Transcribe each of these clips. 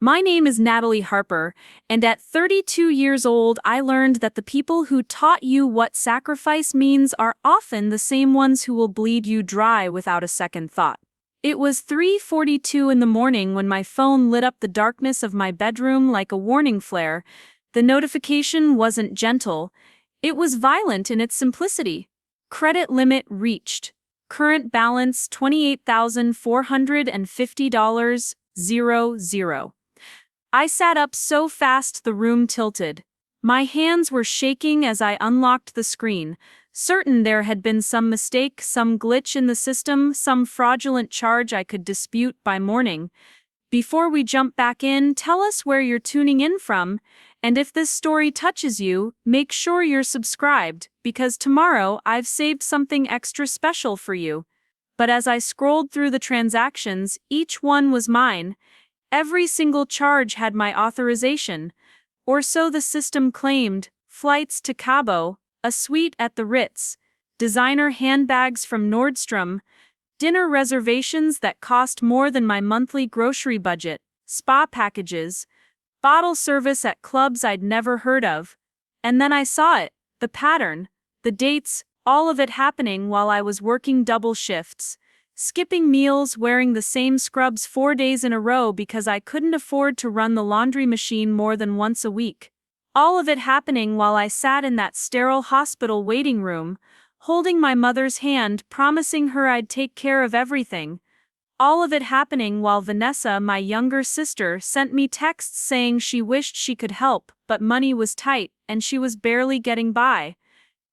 My name is Natalie Harper, and at 32 years old, I learned that the people who taught you what sacrifice means are often the same ones who will bleed you dry without a second thought. It was 3:42 in the morning when my phone lit up the darkness of my bedroom like a warning flare. The notification wasn't gentle, it was violent in its simplicity. Credit limit reached. Current balance $28,450.00. I sat up so fast the room tilted. My hands were shaking as I unlocked the screen, certain there had been some mistake, some glitch in the system, some fraudulent charge I could dispute by morning. Before we jump back in, tell us where you're tuning in from, and if this story touches you, make sure you're subscribed, because tomorrow I've saved something extra special for you. But as I scrolled through the transactions, each one was mine. Every single charge had my authorization, or so the system claimed. Flights to Cabo, a suite at the Ritz, designer handbags from Nordstrom, dinner reservations that cost more than my monthly grocery budget, spa packages, bottle service at clubs I'd never heard of. And then I saw it, the pattern, the dates, all of it happening while I was working double shifts. Skipping meals, wearing the same scrubs 4 days in a row because I couldn't afford to run the laundry machine more than once a week. All of it happening while I sat in that sterile hospital waiting room, holding my mother's hand, promising her I'd take care of everything. All of it happening while Vanessa, my younger sister, sent me texts saying she wished she could help, but money was tight, and she was barely getting by.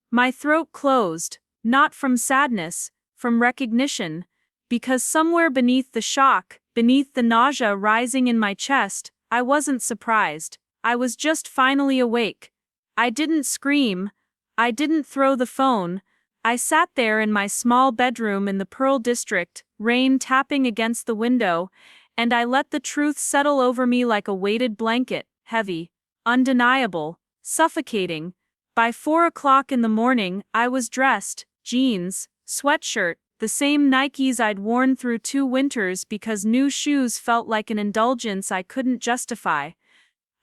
My throat closed, not from sadness, from recognition. Because somewhere beneath the shock, beneath the nausea rising in my chest, I wasn't surprised. I was just finally awake. I didn't scream. I didn't throw the phone. I sat there in my small bedroom in the Pearl District, rain tapping against the window, and I let the truth settle over me like a weighted blanket, heavy, undeniable, suffocating. By 4 o'clock in the morning, I was dressed, jeans, sweatshirt, the same Nikes I'd worn through 2 winters because new shoes felt like an indulgence I couldn't justify.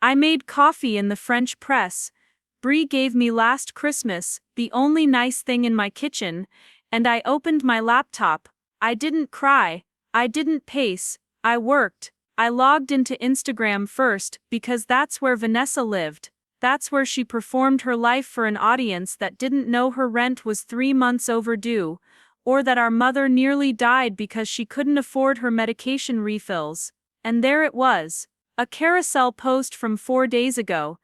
I made coffee in the French press. Brie gave me last Christmas, the only nice thing in my kitchen, and I opened my laptop. I didn't cry. I didn't pace. I worked. I logged into Instagram first because that's where Vanessa lived. That's where she performed her life for an audience that didn't know her rent was 3 months overdue, or that our mother nearly died because she couldn't afford her medication refills. And there it was, a carousel post from 4 days ago.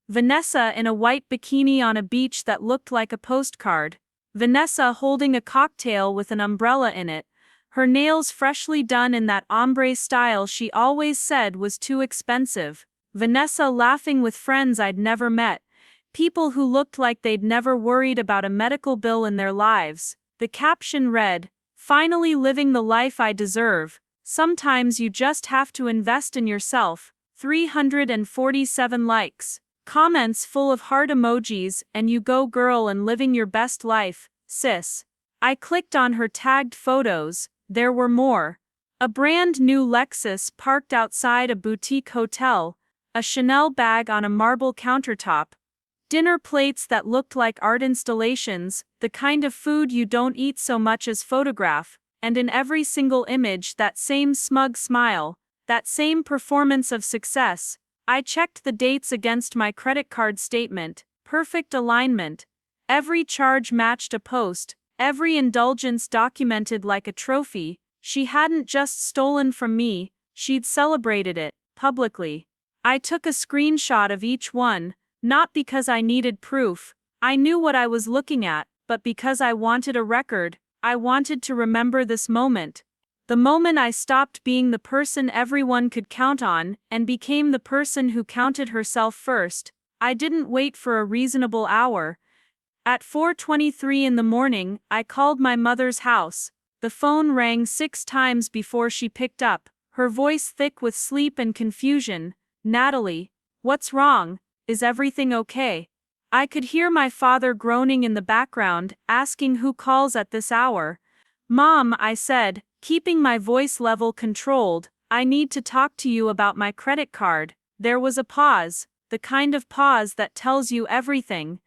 Vanessa in a white bikini on a beach that looked like a postcard. Vanessa holding a cocktail with an umbrella in it, her nails freshly done in that ombre style she always said was too expensive. Vanessa laughing with friends I'd never met, people who looked like they'd never worried about a medical bill in their lives. The caption read, "Finally living the life I deserve. Sometimes you just have to invest in yourself." 347 likes. Comments full of heart emojis, and "You go girl and living your best life, sis." I clicked on her tagged photos. There were more. A brand new Lexus parked outside a boutique hotel, a Chanel bag on a marble countertop, dinner plates that looked like art installations, the kind of food you don't eat so much as photograph, and in every single image that same smug smile, that same performance of success. I checked the dates against my credit card statement, perfect alignment. Every charge matched a post, every indulgence documented like a trophy. She hadn't just stolen from me, she'd celebrated it, publicly. I took a screenshot of each one, not because I needed proof. I knew what I was looking at, but because I wanted a record. I wanted to remember this moment. The moment I stopped being the person everyone could count on and became the person who counted herself first. I didn't wait for a reasonable hour. At 4:23 in the morning, I called my mother's house. The phone rang 6 times before she picked up, her voice thick with sleep and confusion. "Natalie, what's wrong? Is everything okay?" I could hear my father groaning in the background, asking who calls at this hour. "Mom," I said, keeping my voice level controlled, I need to talk to you about my credit card. There was a pause, the kind of pause that tells you everything.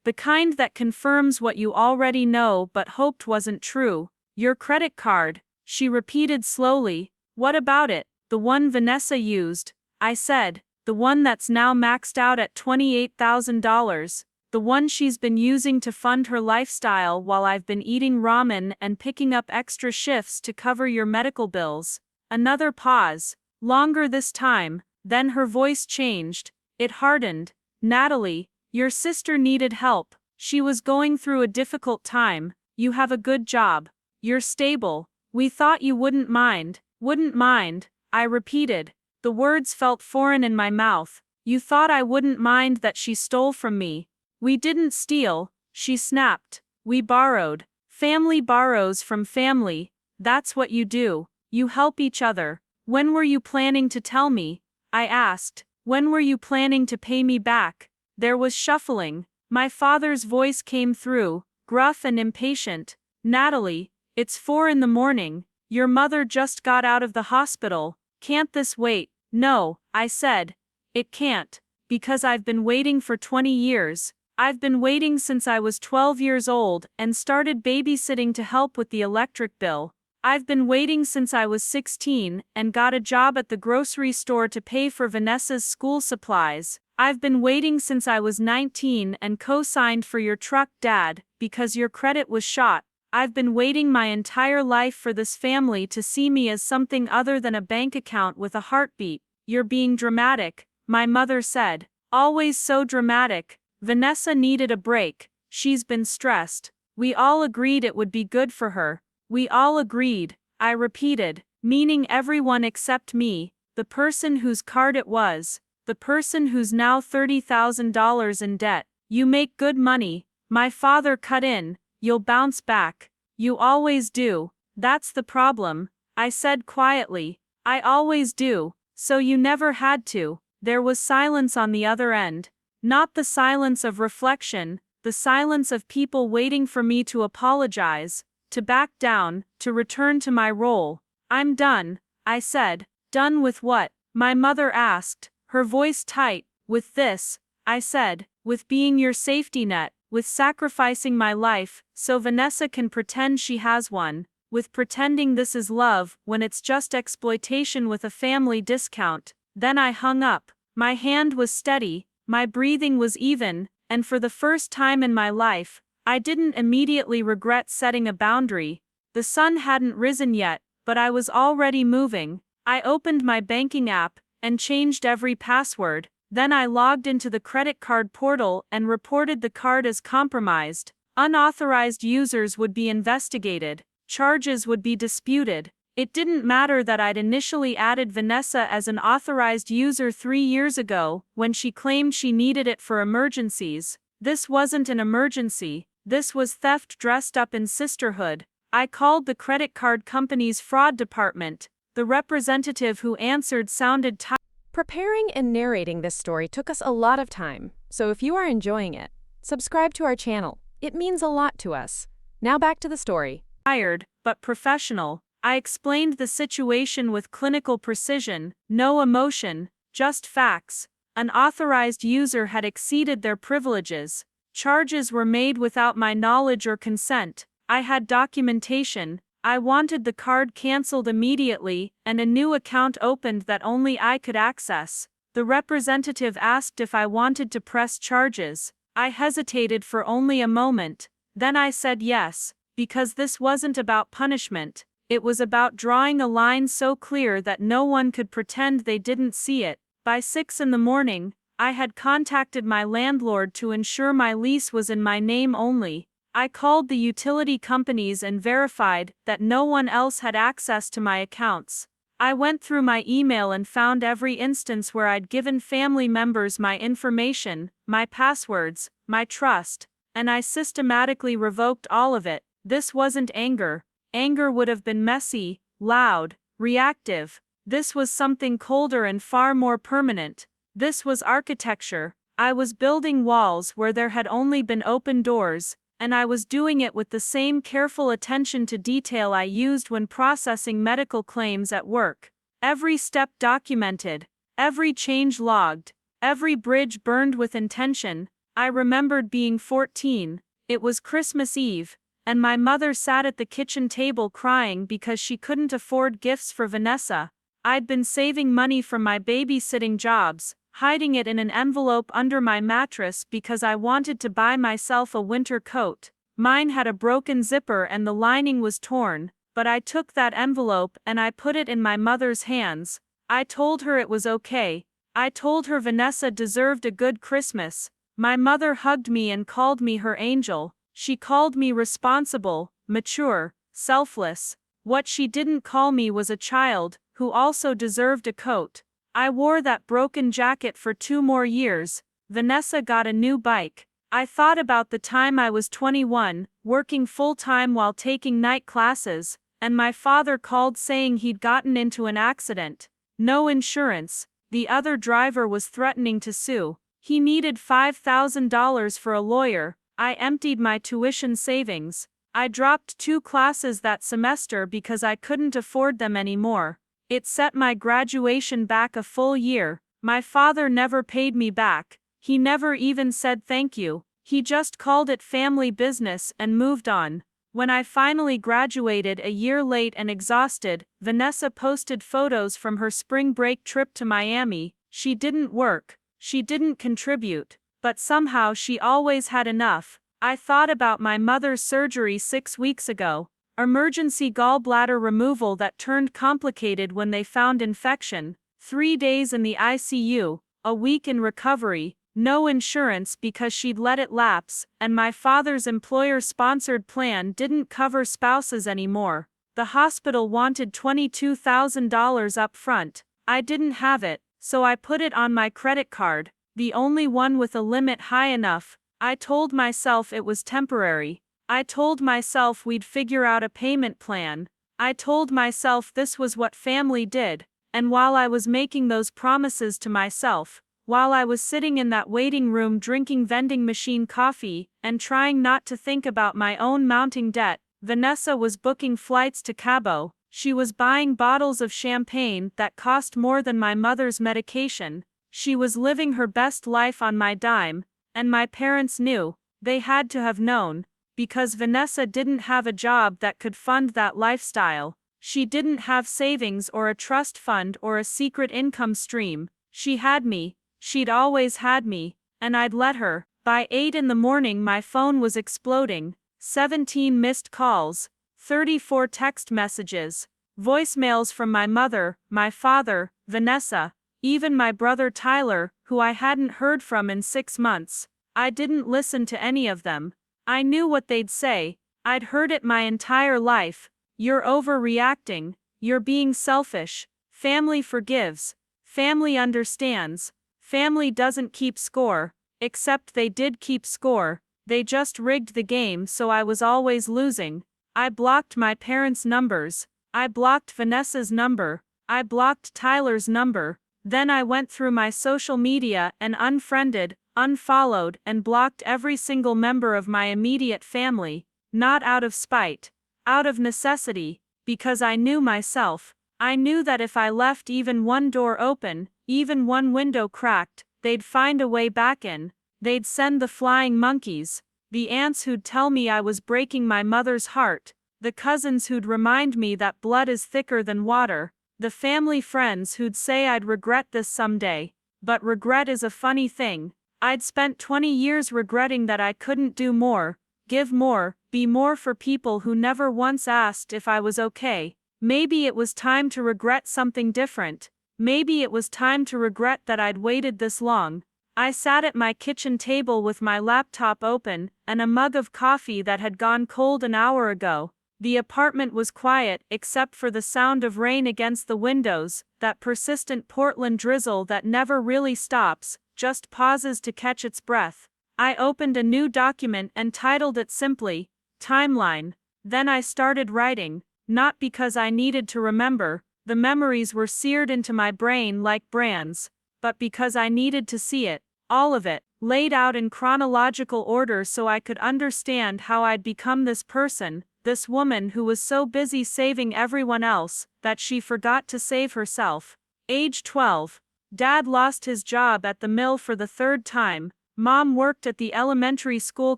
The kind that confirms what you already know but hoped wasn't true. Your credit card, she repeated slowly. What about it? The one Vanessa used, I said. The one that's now maxed out at $28,000. The one she's been using to fund her lifestyle while I've been eating ramen and picking up extra shifts to cover your medical bills. Another pause. Longer this time. Then her voice changed. It hardened. Natalie, your sister needed help. She was going through a difficult time. You have a good job. You're stable. We thought you wouldn't mind. Wouldn't mind, I repeated. The words felt foreign in my mouth. You thought I wouldn't mind that she stole from me. We didn't steal, she snapped. We borrowed. Family borrows from family. That's what you do. You help each other. When were you planning to tell me? I asked. When were you planning to pay me back? There was shuffling. My father's voice came through, gruff and impatient. Natalie, it's 4 in the morning. Your mother just got out of the hospital. Can't this wait? No, I said. It can't. Because I've been waiting for 20 years. I've been waiting since I was 12 years old and started babysitting to help with the electric bill. I've been waiting since I was 16 and got a job at the grocery store to pay for Vanessa's school supplies. I've been waiting since I was 19 and co-signed for your truck, Dad, because your credit was shot. I've been waiting my entire life for this family to see me as something other than a bank account with a heartbeat. You're being dramatic, my mother said. Always so dramatic. Vanessa needed a break. She's been stressed. We all agreed it would be good for her. We all agreed, I repeated, meaning everyone except me, the person whose card it was, the person who's now $30,000 in debt. You make good money, my father cut in. You'll bounce back. You always do. That's the problem, I said quietly. I always do, so you never had to. There was silence on the other end. Not the silence of reflection, the silence of people waiting for me to apologize, to back down, to return to my role. I'm done, I said. Done with what? My mother asked, her voice tight. With this, I said. With being your safety net. With sacrificing my life, so Vanessa can pretend she has one. With pretending this is love when it's just exploitation with a family discount. Then I hung up. My hand was steady, my breathing was even, and for the first time in my life, I didn't immediately regret setting a boundary. The sun hadn't risen yet, but I was already moving. I opened my banking app and changed every password. Then I logged into the credit card portal and reported the card as compromised. Unauthorized users would be investigated. Charges would be disputed. It didn't matter that I'd initially added Vanessa as an authorized user 3 years ago, when she claimed she needed it for emergencies. This wasn't an emergency. This was theft dressed up in sisterhood. I called the credit card company's fraud department. The representative who answered sounded tired. Preparing and narrating this story took us a lot of time, so if you are enjoying it, subscribe to our channel. It means a lot to us. Now back to the story. Tired, but professional. I explained the situation with clinical precision, no emotion, just facts. An authorized user had exceeded their privileges. Charges were made without my knowledge or consent. I had documentation. I wanted the card canceled immediately and a new account opened that only I could access. The representative asked if I wanted to press charges. I hesitated for only a moment. Then I said yes, because this wasn't about punishment. It was about drawing a line so clear that no one could pretend they didn't see it. By 6 in the morning, I had contacted my landlord to ensure my lease was in my name only. I called the utility companies and verified that no one else had access to my accounts. I went through my email and found every instance where I'd given family members my information, my passwords, my trust, and I systematically revoked all of it. This wasn't anger. Anger would have been messy, loud, reactive. This was something colder and far more permanent. This was architecture. I was building walls where there had only been open doors, and I was doing it with the same careful attention to detail I used when processing medical claims at work. Every step documented. Every change logged. Every bridge burned with intention. I remembered being 14. It was Christmas Eve, and my mother sat at the kitchen table crying because she couldn't afford gifts for Vanessa. I'd been saving money from my babysitting jobs, hiding it in an envelope under my mattress because I wanted to buy myself a winter coat. Mine had a broken zipper and the lining was torn, but I took that envelope and I put it in my mother's hands. I told her it was okay. I told her Vanessa deserved a good Christmas. My mother hugged me and called me her angel. She called me responsible, mature, selfless. What she didn't call me was a child, who also deserved a coat. I wore that broken jacket for 2 more years. Vanessa got a new bike. I thought about the time I was 21, working full-time while taking night classes, and my father called saying he'd gotten into an accident. No insurance. The other driver was threatening to sue. He needed $5,000 for a lawyer. I emptied my tuition savings. I dropped 2 classes that semester because I couldn't afford them anymore. It set my graduation back a full year. My father never paid me back. He never even said thank you. He just called it family business and moved on. When I finally graduated a year late and exhausted, Vanessa posted photos from her spring break trip to Miami. She didn't work. She didn't contribute. But somehow she always had enough. I thought about my mother's surgery 6 weeks ago. Emergency gallbladder removal that turned complicated when they found infection. 3 days in the ICU, a week in recovery, no insurance because she'd let it lapse, and my father's employer-sponsored plan didn't cover spouses anymore. The hospital wanted $22,000 up front. I didn't have it, so I put it on my credit card, the only one with a limit high enough. I told myself it was temporary. I told myself we'd figure out a payment plan. I told myself this was what family did, and while I was making those promises to myself, while I was sitting in that waiting room drinking vending machine coffee and trying not to think about my own mounting debt, Vanessa was booking flights to Cabo. She was buying bottles of champagne that cost more than my mother's medication. She was living her best life on my dime, and my parents knew. They had to have known, because Vanessa didn't have a job that could fund that lifestyle. She didn't have savings or a trust fund or a secret income stream. She had me. She'd always had me, and I'd let her. By 8 in the morning my phone was exploding. 17 missed calls, 34 text messages, voicemails from my mother, my father, Vanessa, even my brother Tyler, who I hadn't heard from in 6 months. I didn't listen to any of them. I knew what they'd say. I'd heard it my entire life. You're overreacting. You're being selfish. Family forgives. Family understands. Family doesn't keep score. Except they did keep score. They just rigged the game so I was always losing. I blocked my parents' numbers. I blocked Vanessa's number. I blocked Tyler's number. Then I went through my social media and unfriended, unfollowed, and blocked every single member of my immediate family, not out of spite, out of necessity, because I knew myself. I knew that if I left even one door open, even one window cracked, they'd find a way back in. They'd send the flying monkeys, the aunts who'd tell me I was breaking my mother's heart, the cousins who'd remind me that blood is thicker than water, the family friends who'd say I'd regret this someday. But regret is a funny thing. I'd spent 20 years regretting that I couldn't do more, give more, be more for people who never once asked if I was okay. Maybe it was time to regret something different. Maybe it was time to regret that I'd waited this long. I sat at my kitchen table with my laptop open and a mug of coffee that had gone cold an hour ago. The apartment was quiet except for the sound of rain against the windows, that persistent Portland drizzle that never really stops, just pauses to catch its breath. I opened a new document and titled it simply, Timeline. Then I started writing, not because I needed to remember, the memories were seared into my brain like brands, but because I needed to see it, all of it, laid out in chronological order so I could understand how I'd become this person, this woman who was so busy saving everyone else that she forgot to save herself. Age 12. Dad lost his job at the mill for the third time. Mom worked at the elementary school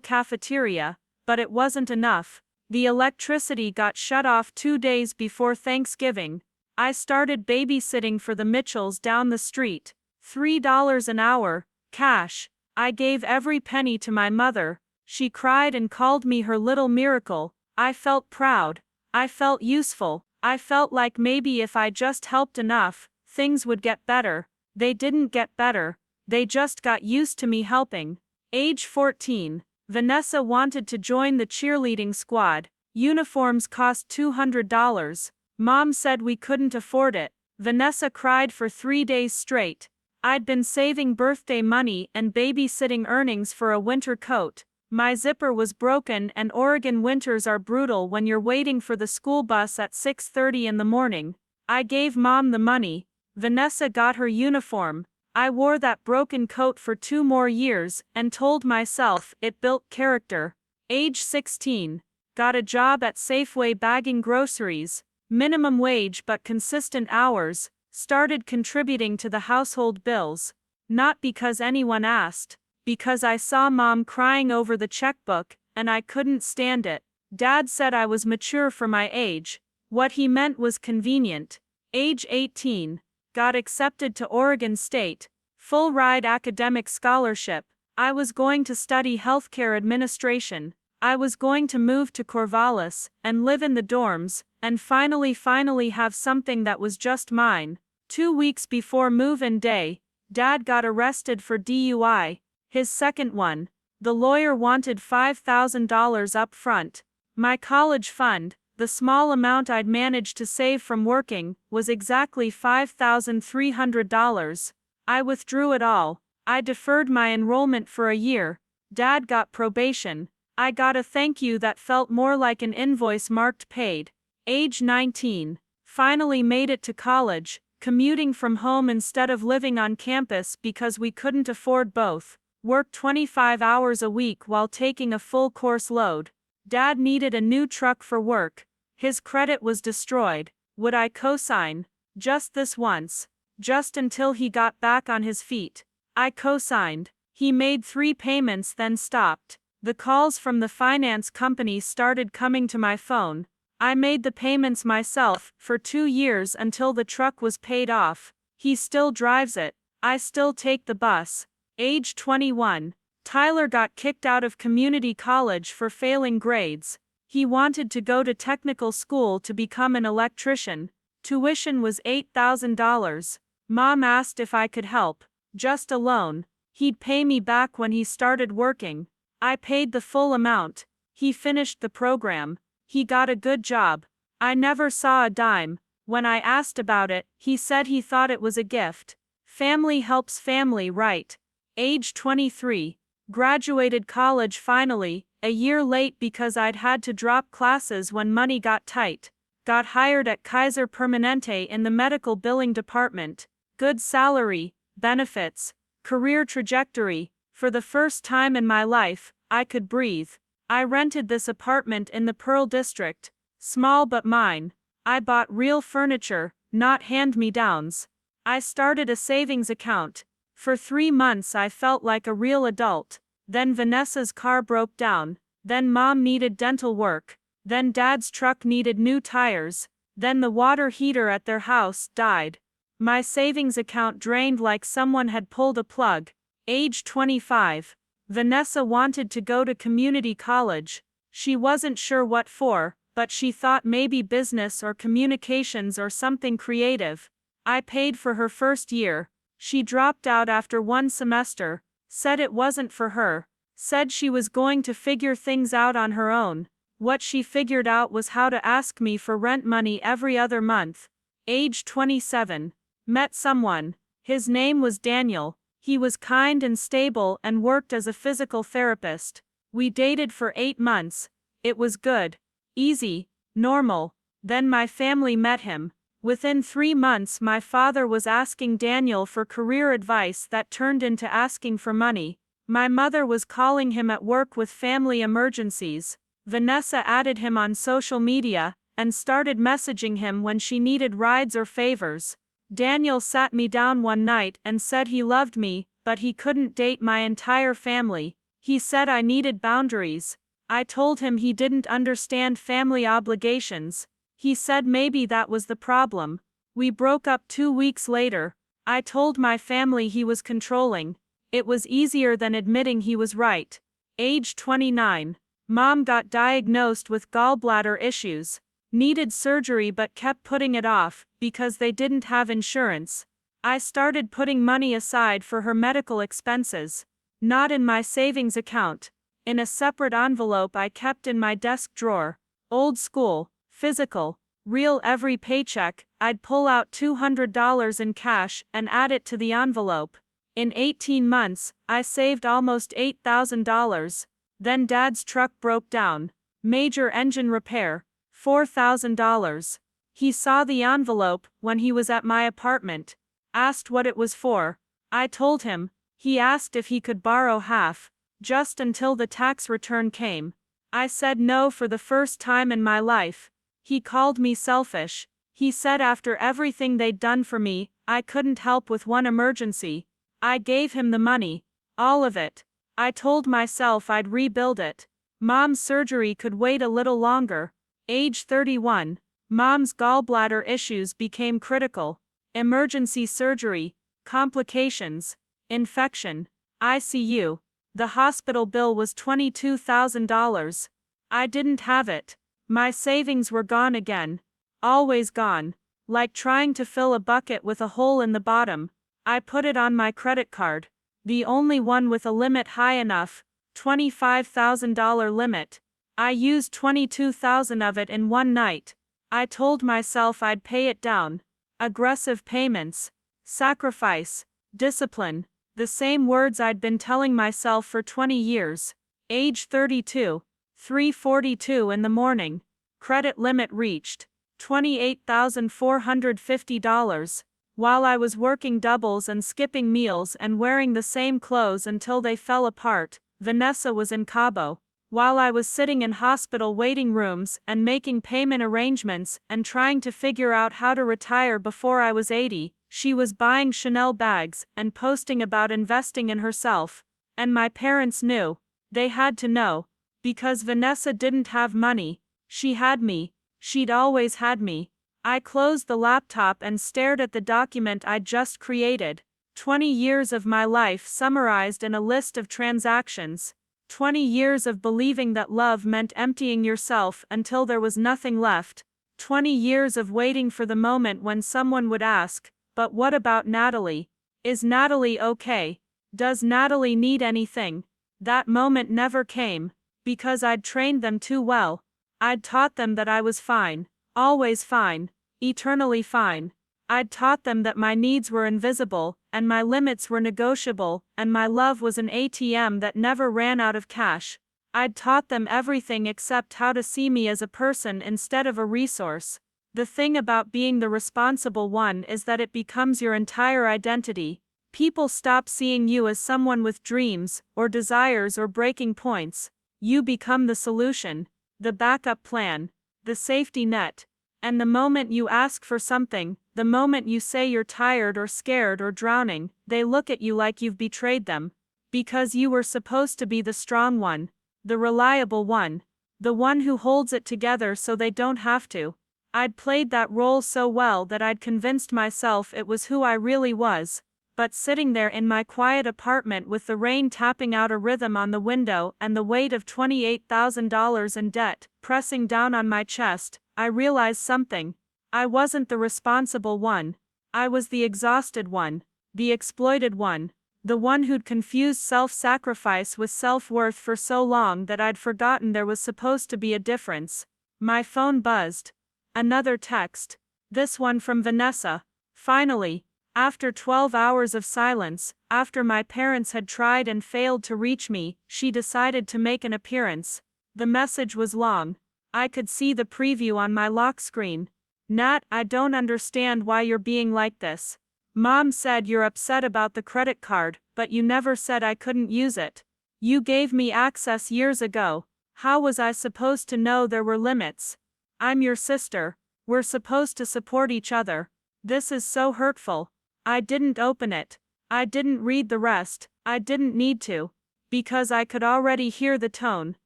cafeteria, but it wasn't enough. The electricity got shut off 2 days before Thanksgiving. I started babysitting for the Mitchells down the street. $3 an hour, cash. I gave every penny to my mother. She cried and called me her little miracle. I felt proud. I felt useful. I felt like maybe if I just helped enough, things would get better. They didn't get better. They just got used to me helping. Age 14. Vanessa wanted to join the cheerleading squad. Uniforms cost $200. Mom said we couldn't afford it. Vanessa cried for 3 days straight. I'd been saving birthday money and babysitting earnings for a winter coat. My zipper was broken, and Oregon winters are brutal when you're waiting for the school bus at 6:30 in the morning. I gave Mom the money. Vanessa got her uniform. I wore that broken coat for 2 more years and told myself it built character. Age 16. Got a job at Safeway bagging groceries. Minimum wage but consistent hours. Started contributing to the household bills. Not because anyone asked. Because I saw Mom crying over the checkbook, and I couldn't stand it. Dad said I was mature for my age. What he meant was convenient. Age 18. Got accepted to Oregon State. Full ride academic scholarship. I was going to study healthcare administration. I was going to move to Corvallis and live in the dorms, and finally have something that was just mine. 2 weeks before move-in day, Dad got arrested for DUI. His second one. The lawyer wanted $5,000 up front. My college fund, the small amount I'd managed to save from working, was exactly $5,300. I withdrew it all. I deferred my enrollment for a year. Dad got probation. I got a thank you that felt more like an invoice marked paid. Age 19. Finally made it to college, commuting from home instead of living on campus because we couldn't afford both. Worked 25 hours a week while taking a full course load. Dad needed a new truck for work. His credit was destroyed. Would I co-sign? Just this once. Just until he got back on his feet. I co-signed. He made 3 payments then stopped. The calls from the finance company started coming to my phone. I made the payments myself for 2 years until the truck was paid off. He still drives it. I still take the bus. Age 21. Tyler got kicked out of community college for failing grades. He wanted to go to technical school to become an electrician. Tuition was $8,000. Mom asked if I could help. Just a loan. He'd pay me back when he started working. I paid the full amount. He finished the program. He got a good job. I never saw a dime. When I asked about it, he said he thought it was a gift. Family helps family, right? Age 23. Graduated college finally, a year late because I'd had to drop classes when money got tight. Got hired at Kaiser Permanente in the medical billing department. Good salary, benefits, career trajectory. For the first time in my life, I could breathe. I rented this apartment in the Pearl District. Small but mine. I bought real furniture, not hand-me-downs. I started a savings account. For 3 months I felt like a real adult. Then Vanessa's car broke down. Then Mom needed dental work. Then Dad's truck needed new tires. Then the water heater at their house died. My savings account drained like someone had pulled a plug. Age 25. Vanessa wanted to go to community college. She wasn't sure what for, but she thought maybe business or communications or something creative. I paid for her first year. She dropped out after 1 semester, said it wasn't for her, said she was going to figure things out on her own. What she figured out was how to ask me for rent money every other month. Age 27. Met someone. His name was Daniel. He was kind and stable and worked as a physical therapist. We dated for 8 months. It was good. Easy. Normal. Then my family met him. Within 3 months my father was asking Daniel for career advice that turned into asking for money. My mother was calling him at work with family emergencies. Vanessa added him on social media and started messaging him when she needed rides or favors. Daniel sat me down one night and said he loved me, but he couldn't date my entire family. He said I needed boundaries. I told him he didn't understand family obligations. He said maybe that was the problem. We broke up 2 weeks later. I told my family he was controlling. It was easier than admitting he was right. Age 29. Mom got diagnosed with gallbladder issues. Needed surgery but kept putting it off because they didn't have insurance. I started putting money aside for her medical expenses. Not in my savings account. In a separate envelope I kept in my desk drawer. Old school, physical, real. Every paycheck, I'd pull out $200 in cash and add it to the envelope. In 18 months, I saved almost $8,000. Then Dad's truck broke down. Major engine repair. $4,000. He saw the envelope when he was at my apartment. Asked what it was for. I told him. He asked if he could borrow half, just until the tax return came. I said no for the first time in my life. He called me selfish. He said after everything they'd done for me, I couldn't help with one emergency. I gave him the money. All of it. I told myself I'd rebuild it. Mom's surgery could wait a little longer. Age 31. Mom's gallbladder issues became critical. Emergency surgery. Complications. Infection. ICU. The hospital bill was $22,000. I didn't have it. My savings were gone again. Always gone. Like trying to fill a bucket with a hole in the bottom. I put it on my credit card. The only one with a limit high enough. $25,000 limit. I used $22,000 of it in one night. I told myself I'd pay it down. Aggressive payments. Sacrifice. Discipline. The same words I'd been telling myself for 20 years. Age 32. 3:42 in the morning. Credit limit reached. $28,450. While I was working doubles and skipping meals and wearing the same clothes until they fell apart, Vanessa was in Cabo. While I was sitting in hospital waiting rooms and making payment arrangements and trying to figure out how to retire before I was 80, she was buying Chanel bags and posting about investing in herself. And my parents knew. They had to know. Because Vanessa didn't have money. She had me. She'd always had me. I closed the laptop and stared at the document I'd just created. 20 years of my life summarized in a list of transactions. 20 years of believing that love meant emptying yourself until there was nothing left. 20 years of waiting for the moment when someone would ask, "But what about Natalie? Is Natalie okay? Does Natalie need anything?" That moment never came. Because I'd trained them too well. I'd taught them that I was fine. Always fine. Eternally fine. I'd taught them that my needs were invisible, and my limits were negotiable, and my love was an ATM that never ran out of cash. I'd taught them everything except how to see me as a person instead of a resource. The thing about being the responsible one is that it becomes your entire identity. People stop seeing you as someone with dreams, or desires, or breaking points. You become the solution, the backup plan, the safety net. And the moment you ask for something, the moment you say you're tired or scared or drowning, they look at you like you've betrayed them. Because you were supposed to be the strong one, the reliable one, the one who holds it together so they don't have to. I'd played that role so well that I'd convinced myself it was who I really was. But sitting there in my quiet apartment with the rain tapping out a rhythm on the window and the weight of $28,000 in debt pressing down on my chest, I realized something. I wasn't the responsible one. I was the exhausted one, the exploited one, the one who'd confused self-sacrifice with self-worth for so long that I'd forgotten there was supposed to be a difference. My phone buzzed. Another text. This one from Vanessa. Finally. After 12 hours of silence, after my parents had tried and failed to reach me, she decided to make an appearance. The message was long. I could see the preview on my lock screen. "Nat, I don't understand why you're being like this. Mom said you're upset about the credit card, but you never said I couldn't use it. You gave me access years ago. How was I supposed to know there were limits? I'm your sister. We're supposed to support each other. This is so hurtful. I didn't open it. I didn't read the rest. I didn't need to. Because I could already hear the tone,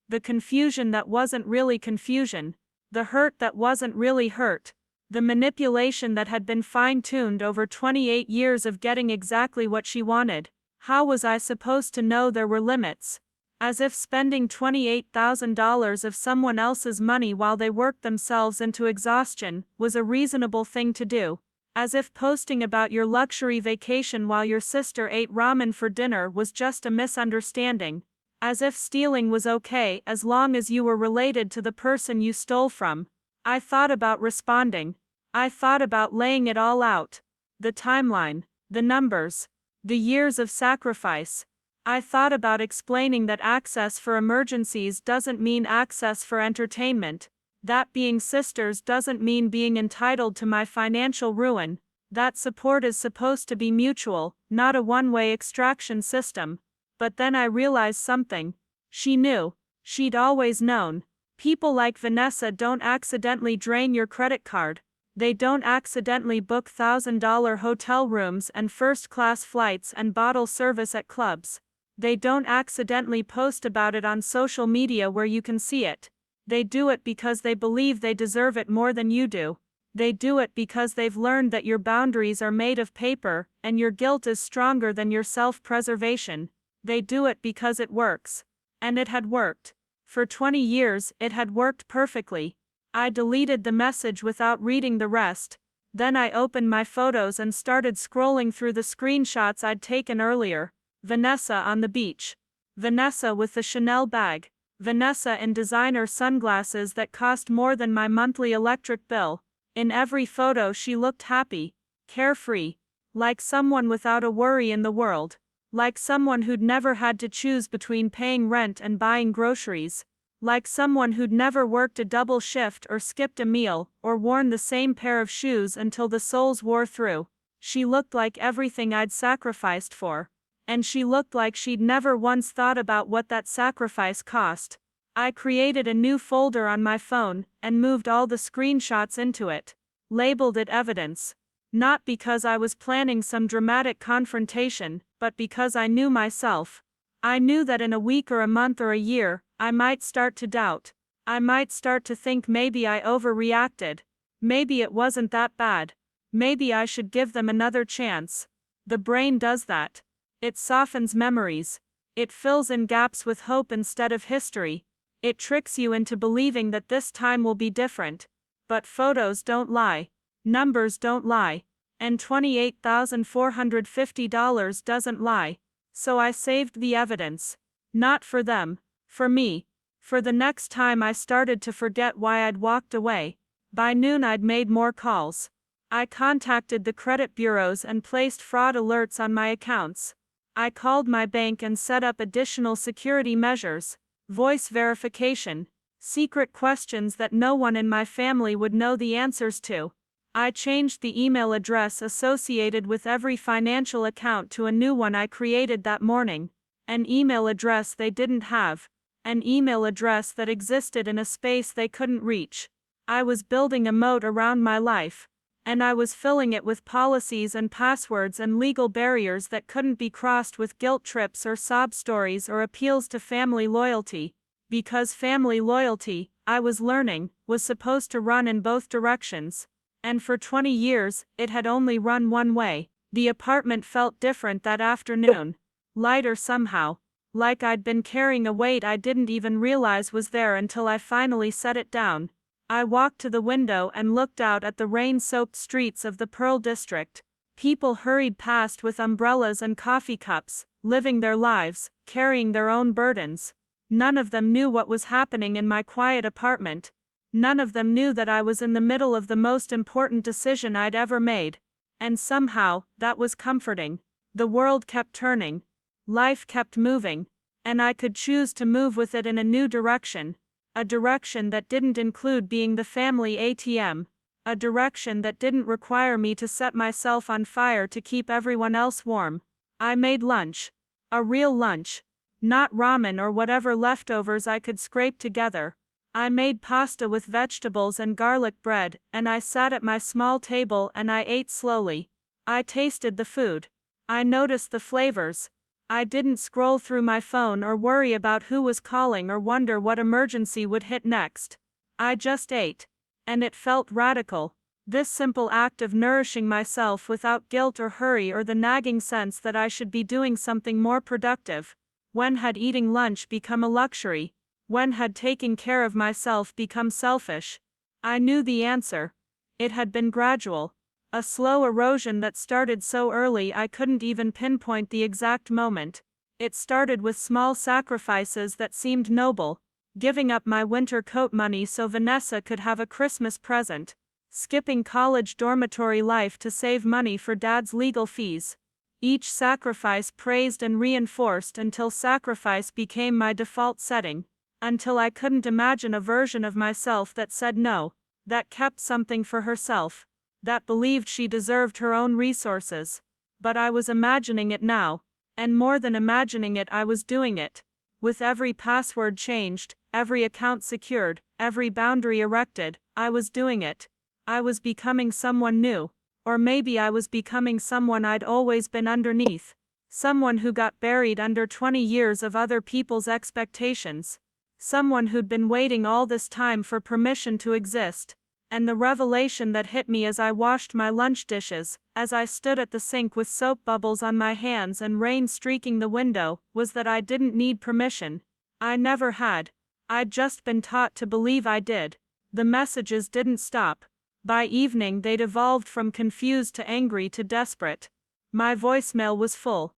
the confusion that wasn't really confusion, the hurt that wasn't really hurt, the manipulation that had been fine-tuned over 28 years of getting exactly what she wanted. How was I supposed to know there were limits? As if spending $28,000 of someone else's money while they worked themselves into exhaustion was a reasonable thing to do. As if posting about your luxury vacation while your sister ate ramen for dinner was just a misunderstanding. As if stealing was okay as long as you were related to the person you stole from. I thought about responding. I thought about laying it all out. The timeline, the numbers, the years of sacrifice. I thought about explaining that access for emergencies doesn't mean access for entertainment. That being sisters doesn't mean being entitled to my financial ruin. That support is supposed to be mutual, not a one-way extraction system. But then I realized something. She knew. She'd always known. People like Vanessa don't accidentally drain your credit card. They don't accidentally book $1,000 hotel rooms and first-class flights and bottle service at clubs. They don't accidentally post about it on social media where you can see it. They do it because they believe they deserve it more than you do. They do it because they've learned that your boundaries are made of paper, and your guilt is stronger than your self-preservation. They do it because it works. And it had worked. For 20 years, it had worked perfectly. I deleted the message without reading the rest. Then I opened my photos and started scrolling through the screenshots I'd taken earlier. Vanessa on the beach. Vanessa with the Chanel bag. Vanessa in designer sunglasses that cost more than my monthly electric bill. In every photo she looked happy, carefree, like someone without a worry in the world, like someone who'd never had to choose between paying rent and buying groceries, like someone who'd never worked a double shift or skipped a meal or worn the same pair of shoes until the soles wore through. She looked like everything I'd sacrificed for. And she looked like she'd never once thought about what that sacrifice cost. I created a new folder on my phone and moved all the screenshots into it. Labeled it evidence. Not because I was planning some dramatic confrontation, but because I knew myself. I knew that in a week or a month or a year, I might start to doubt. I might start to think maybe I overreacted. Maybe it wasn't that bad. Maybe I should give them another chance. The brain does that. It softens memories. It fills in gaps with hope instead of history. It tricks you into believing that this time will be different. But photos don't lie. Numbers don't lie. And $28,450 doesn't lie. So I saved the evidence. Not for them. For me. For the next time I started to forget why I'd walked away. By noon I'd made more calls. I contacted the credit bureaus and placed fraud alerts on my accounts. I called my bank and set up additional security measures, voice verification, secret questions that no one in my family would know the answers to. I changed the email address associated with every financial account to a new one I created that morning, an email address they didn't have, an email address that existed in a space they couldn't reach. I was building a moat around my life. And I was filling it with policies and passwords and legal barriers that couldn't be crossed with guilt trips or sob stories or appeals to family loyalty. Because family loyalty, I was learning, was supposed to run in both directions. And for 20 years, it had only run one way. The apartment felt different that afternoon. Lighter somehow. Like I'd been carrying a weight I didn't even realize was there until I finally set it down. I walked to the window and looked out at the rain-soaked streets of the Pearl District. People hurried past with umbrellas and coffee cups, living their lives, carrying their own burdens. None of them knew what was happening in my quiet apartment. None of them knew that I was in the middle of the most important decision I'd ever made. And somehow, that was comforting. The world kept turning. Life kept moving. And I could choose to move with it in a new direction. A direction that didn't include being the family ATM. A direction that didn't require me to set myself on fire to keep everyone else warm. I made lunch. A real lunch. Not ramen or whatever leftovers I could scrape together. I made pasta with vegetables and garlic bread, and I sat at my small table and I ate slowly. I tasted the food. I noticed the flavors. I didn't scroll through my phone or worry about who was calling or wonder what emergency would hit next. I just ate. And it felt radical. This simple act of nourishing myself without guilt or hurry or the nagging sense that I should be doing something more productive. When had eating lunch become a luxury? When had taking care of myself become selfish? I knew the answer. It had been gradual. A slow erosion that started so early I couldn't even pinpoint the exact moment. It started with small sacrifices that seemed noble. Giving up my winter coat money so Vanessa could have a Christmas present. Skipping college dormitory life to save money for Dad's legal fees. Each sacrifice praised and reinforced until sacrifice became my default setting. Until I couldn't imagine a version of myself that said no, that kept something for herself, that believed she deserved her own resources. But I was imagining it now, and more than imagining it, I was doing it. With every password changed, every account secured, every boundary erected, I was doing it. I was becoming someone new. Or maybe I was becoming someone I'd always been underneath. Someone who got buried under 20 years of other people's expectations. Someone who'd been waiting all this time for permission to exist. And the revelation that hit me as I washed my lunch dishes, as I stood at the sink with soap bubbles on my hands and rain streaking the window, was that I didn't need permission. I never had. I'd just been taught to believe I did. The messages didn't stop. By evening they'd evolved from confused to angry to desperate. My voicemail was full.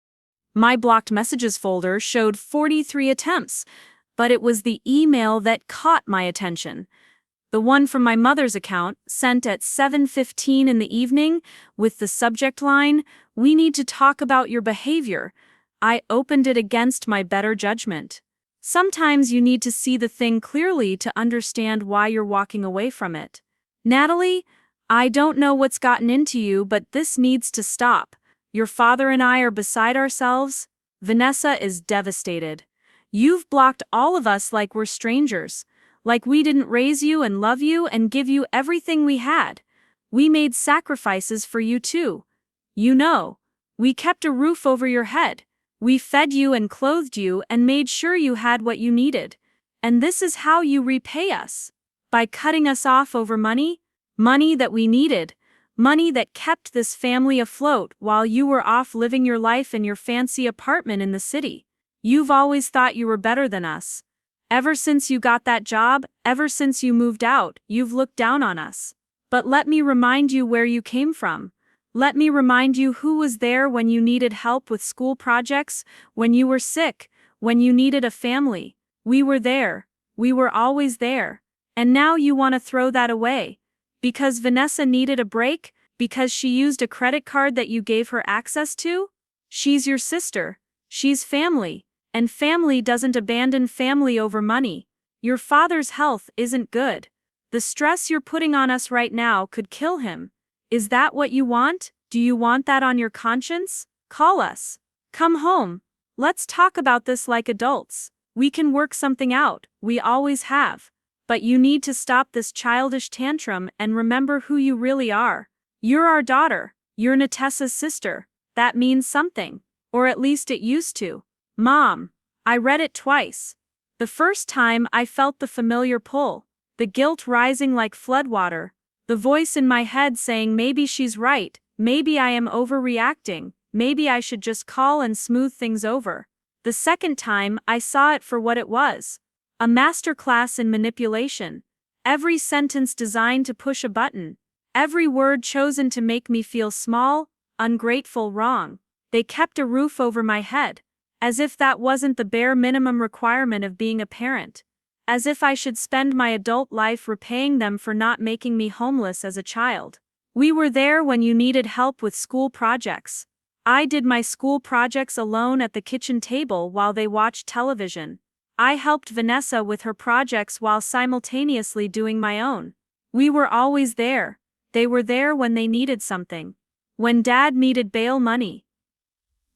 My blocked messages folder showed 43 attempts, but it was the email that caught my attention. The one from my mother's account, sent at 7:15 in the evening, with the subject line, "We need to talk about your behavior." I opened it against my better judgment. Sometimes you need to see the thing clearly to understand why you're walking away from it. "Natalie, I don't know what's gotten into you, but this needs to stop. Your father and I are beside ourselves. Vanessa is devastated. You've blocked all of us like we're strangers. Like we didn't raise you and love you and give you everything we had. We made sacrifices for you too. You know, we kept a roof over your head. We fed you and clothed you and made sure you had what you needed. And this is how you repay us. By cutting us off over money? Money that we needed. Money that kept this family afloat while you were off living your life in your fancy apartment in the city. You've always thought you were better than us. Ever since you got that job, ever since you moved out, you've looked down on us. But let me remind you where you came from. Let me remind you who was there when you needed help with school projects, when you were sick, when you needed a family. We were there. We were always there. And now you want to throw that away. Because Vanessa needed a break? Because she used a credit card that you gave her access to? She's your sister. She's family. And family doesn't abandon family over money. Your father's health isn't good. The stress you're putting on us right now could kill him. Is that what you want? Do you want that on your conscience? Call us. Come home. Let's talk about this like adults. We can work something out. We always have. But you need to stop this childish tantrum and remember who you really are. You're our daughter. You're Natessa's sister. That means something. Or at least it used to. Mom. I read it twice. The first time I felt the familiar pull, the guilt rising like floodwater, the voice in my head saying maybe she's right, maybe I am overreacting, maybe I should just call and smooth things over. The second time I saw it for what it was, a masterclass in manipulation. Every sentence designed to push a button, every word chosen to make me feel small, ungrateful, wrong. They kept a roof over my head. As if that wasn't the bare minimum requirement of being a parent. As if I should spend my adult life repaying them for not making me homeless as a child. We were there when you needed help with school projects. I did my school projects alone at the kitchen table while they watched television. I helped Vanessa with her projects while simultaneously doing my own. We were always there. They were there when they needed something. When Dad needed bail money.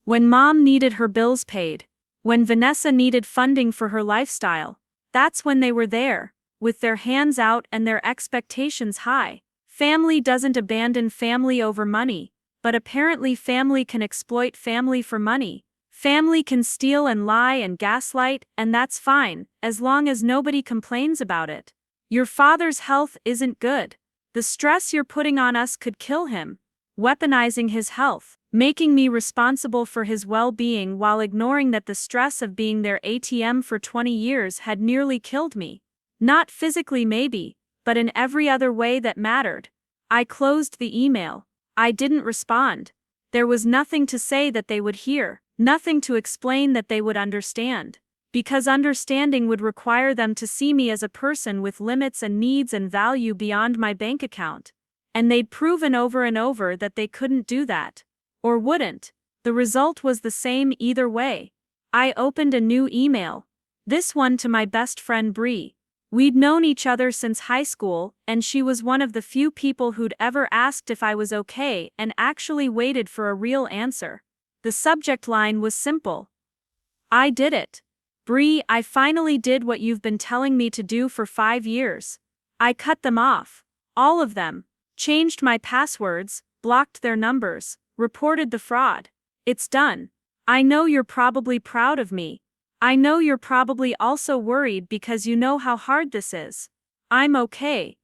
When Mom needed her bills paid. When Vanessa needed funding for her lifestyle, that's when they were there, with their hands out and their expectations high. Family doesn't abandon family over money, but apparently family can exploit family for money. Family can steal and lie and gaslight, and that's fine, as long as nobody complains about it. Your father's health isn't good. The stress you're putting on us could kill him. Weaponizing his health, making me responsible for his well-being while ignoring that the stress of being their ATM for 20 years had nearly killed me. Not physically maybe, but in every other way that mattered. I closed the email. I didn't respond. There was nothing to say that they would hear, nothing to explain that they would understand. Because understanding would require them to see me as a person with limits and needs and value beyond my bank account. And they'd proven over and over that they couldn't do that. Or wouldn't. The result was the same either way. I opened a new email. This one to my best friend Bree. We'd known each other since high school, and she was one of the few people who'd ever asked if I was okay and actually waited for a real answer. The subject line was simple. I did it. Bree, I finally did what you've been telling me to do for 5 years. I cut them off. All of them. Changed my passwords, blocked their numbers, reported the fraud. It's done. I know you're probably proud of me. I know you're probably also worried because you know how hard this is. I'm okay.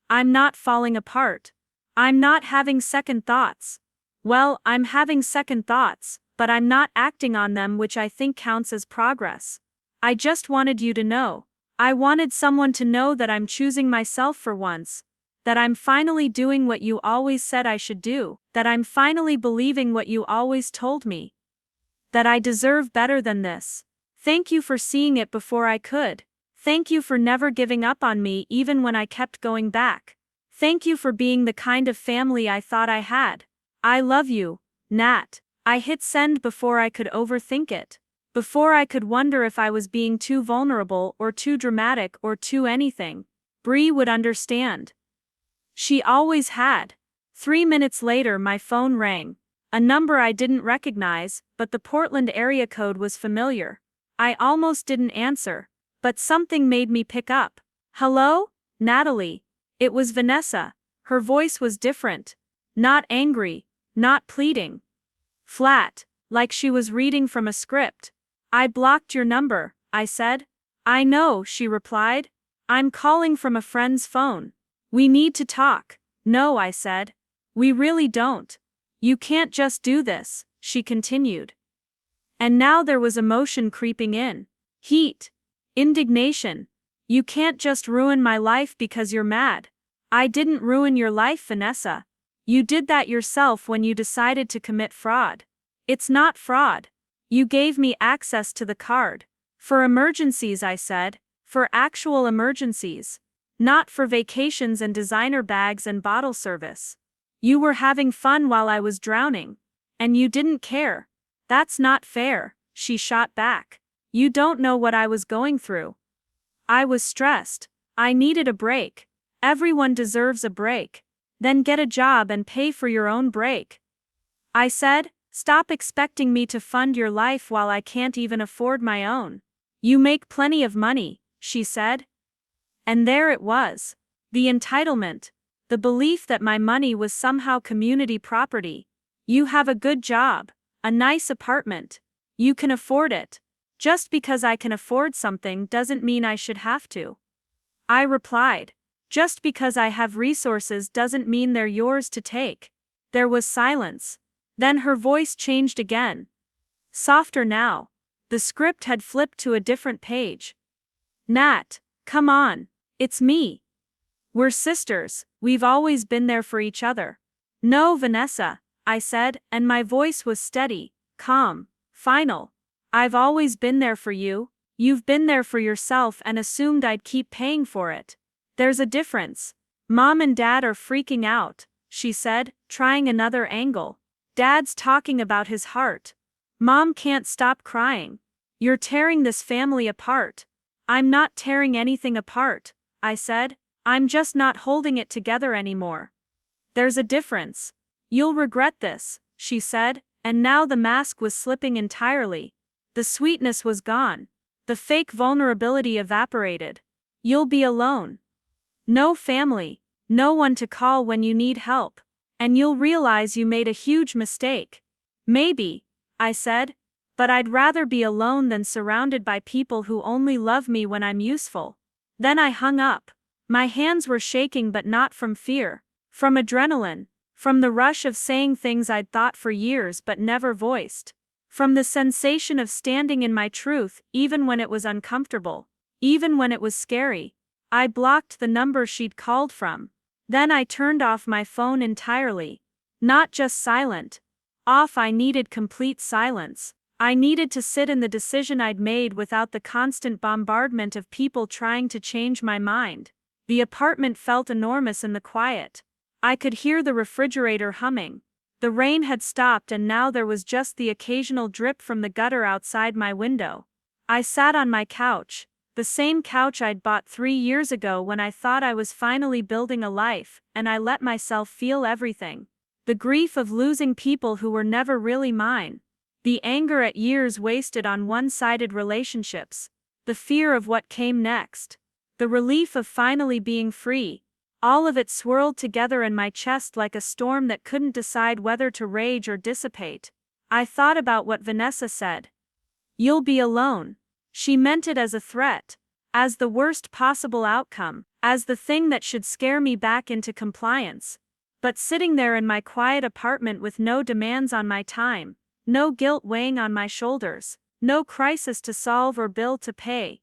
I'm not falling apart. I'm not having second thoughts. Well, I'm having second thoughts, but I'm not acting on them, which I think counts as progress. I just wanted you to know. I wanted someone to know that I'm choosing myself for once. That I'm finally doing what you always said I should do. That I'm finally believing what you always told me. That I deserve better than this. Thank you for seeing it before I could. Thank you for never giving up on me even when I kept going back. Thank you for being the kind of family I thought I had. I love you, Nat. I hit send before I could overthink it. Before I could wonder if I was being too vulnerable or too dramatic or too anything. Bree would understand. She always had. 3 minutes later my phone rang. A number I didn't recognize, but the Portland area code was familiar. I almost didn't answer, but something made me pick up. Hello? Natalie. It was Vanessa. Her voice was different. Not angry, not pleading. Flat, like she was reading from a script. I blocked your number, I said. I know, she replied. I'm calling from a friend's phone. We need to talk. No, I said. We really don't. You can't just do this, she continued. And now there was emotion creeping in. Heat. Indignation. You can't just ruin my life because you're mad. I didn't ruin your life, Vanessa. You did that yourself when you decided to commit fraud. It's not fraud. You gave me access to the card. For emergencies, I said. For actual emergencies. Not for vacations and designer bags and bottle service. You were having fun while I was drowning. And you didn't care. That's not fair, she shot back. You don't know what I was going through. I was stressed. I needed a break. Everyone deserves a break. Then get a job and pay for your own break. I said, stop expecting me to fund your life while I can't even afford my own. You make plenty of money, she said. And there it was. The entitlement. The belief that my money was somehow community property. You have a good job. A nice apartment. You can afford it. Just because I can afford something doesn't mean I should have to. I replied. Just because I have resources doesn't mean they're yours to take. There was silence. Then her voice changed again. Softer now. The script had flipped to a different page. Nat, come on. It's me. We're sisters, we've always been there for each other. No, Vanessa, I said, and my voice was steady, calm, final. I've always been there for you. You've been there for yourself and assumed I'd keep paying for it. There's a difference. Mom and Dad are freaking out, she said, trying another angle. Dad's talking about his heart. Mom can't stop crying. You're tearing this family apart. I'm not tearing anything apart, I said. I'm just not holding it together anymore. There's a difference. You'll regret this, she said, and now the mask was slipping entirely. The sweetness was gone. The fake vulnerability evaporated. You'll be alone. No family, no one to call when you need help. And you'll realize you made a huge mistake. Maybe, I said, but I'd rather be alone than surrounded by people who only love me when I'm useful. Then I hung up. My hands were shaking, but not from fear, from adrenaline, from the rush of saying things I'd thought for years but never voiced, from the sensation of standing in my truth even when it was uncomfortable, even when it was scary. I blocked the number she'd called from. Then I turned off my phone entirely. Not just silent. Off. I needed complete silence. I needed to sit in the decision I'd made without the constant bombardment of people trying to change my mind. The apartment felt enormous in the quiet. I could hear the refrigerator humming. The rain had stopped and now there was just the occasional drip from the gutter outside my window. I sat on my couch, the same couch I'd bought 3 years ago when I thought I was finally building a life, and I let myself feel everything. The grief of losing people who were never really mine. The anger at years wasted on one-sided relationships. The fear of what came next. The relief of finally being free. All of it swirled together in my chest like a storm that couldn't decide whether to rage or dissipate. I thought about what Vanessa said. You'll be alone. She meant it as a threat, as the worst possible outcome, as the thing that should scare me back into compliance. But sitting there in my quiet apartment with no demands on my time, no guilt weighing on my shoulders, no crisis to solve or bill to pay,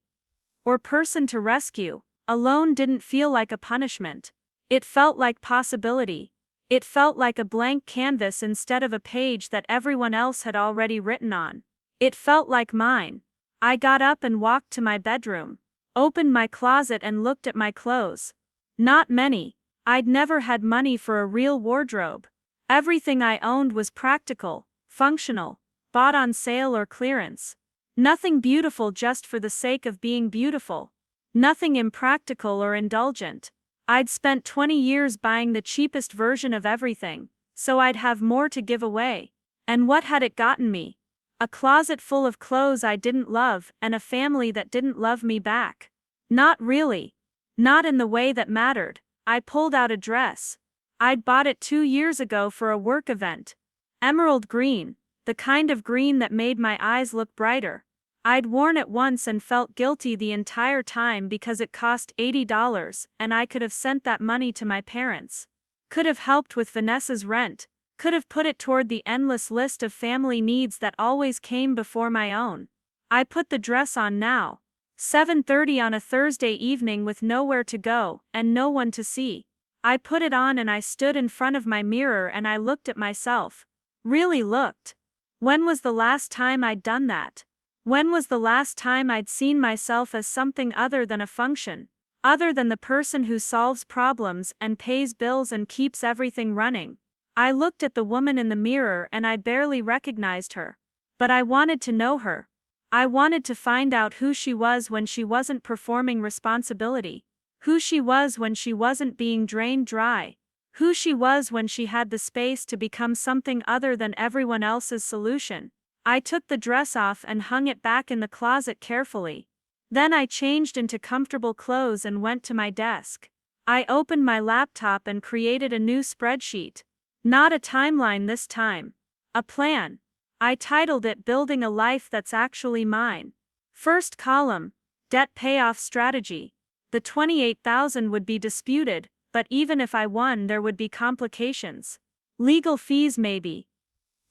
or person to rescue, alone didn't feel like a punishment. It felt like possibility. It felt like a blank canvas instead of a page that everyone else had already written on. It felt like mine. I got up and walked to my bedroom, opened my closet and looked at my clothes. Not many. I'd never had money for a real wardrobe. Everything I owned was practical, functional, bought on sale or clearance. Nothing beautiful just for the sake of being beautiful. Nothing impractical or indulgent. I'd spent 20 years buying the cheapest version of everything, so I'd have more to give away. And what had it gotten me? A closet full of clothes I didn't love and a family that didn't love me back. Not really. Not in the way that mattered. I pulled out a dress. I'd bought it 2 years ago for a work event. Emerald green, the kind of green that made my eyes look brighter. I'd worn it once and felt guilty the entire time because it cost $80 and I could have sent that money to my parents. Could have helped with Vanessa's rent. Could have put it toward the endless list of family needs that always came before my own. I put the dress on now. 7:30 on a Thursday evening with nowhere to go and no one to see. I put it on and I stood in front of my mirror and I looked at myself. Really looked. When was the last time I'd done that? When was the last time I'd seen myself as something other than a function? Other than the person who solves problems and pays bills and keeps everything running? I looked at the woman in the mirror and I barely recognized her. But I wanted to know her. I wanted to find out who she was when she wasn't performing responsibility. Who she was when she wasn't being drained dry. Who she was when she had the space to become something other than everyone else's solution. I took the dress off and hung it back in the closet carefully. Then I changed into comfortable clothes and went to my desk. I opened my laptop and created a new spreadsheet. Not a timeline this time. A plan. I titled it Building a Life That's Actually Mine. First column, debt payoff strategy. The $28,000 would be disputed, but even if I won there would be complications. Legal fees maybe.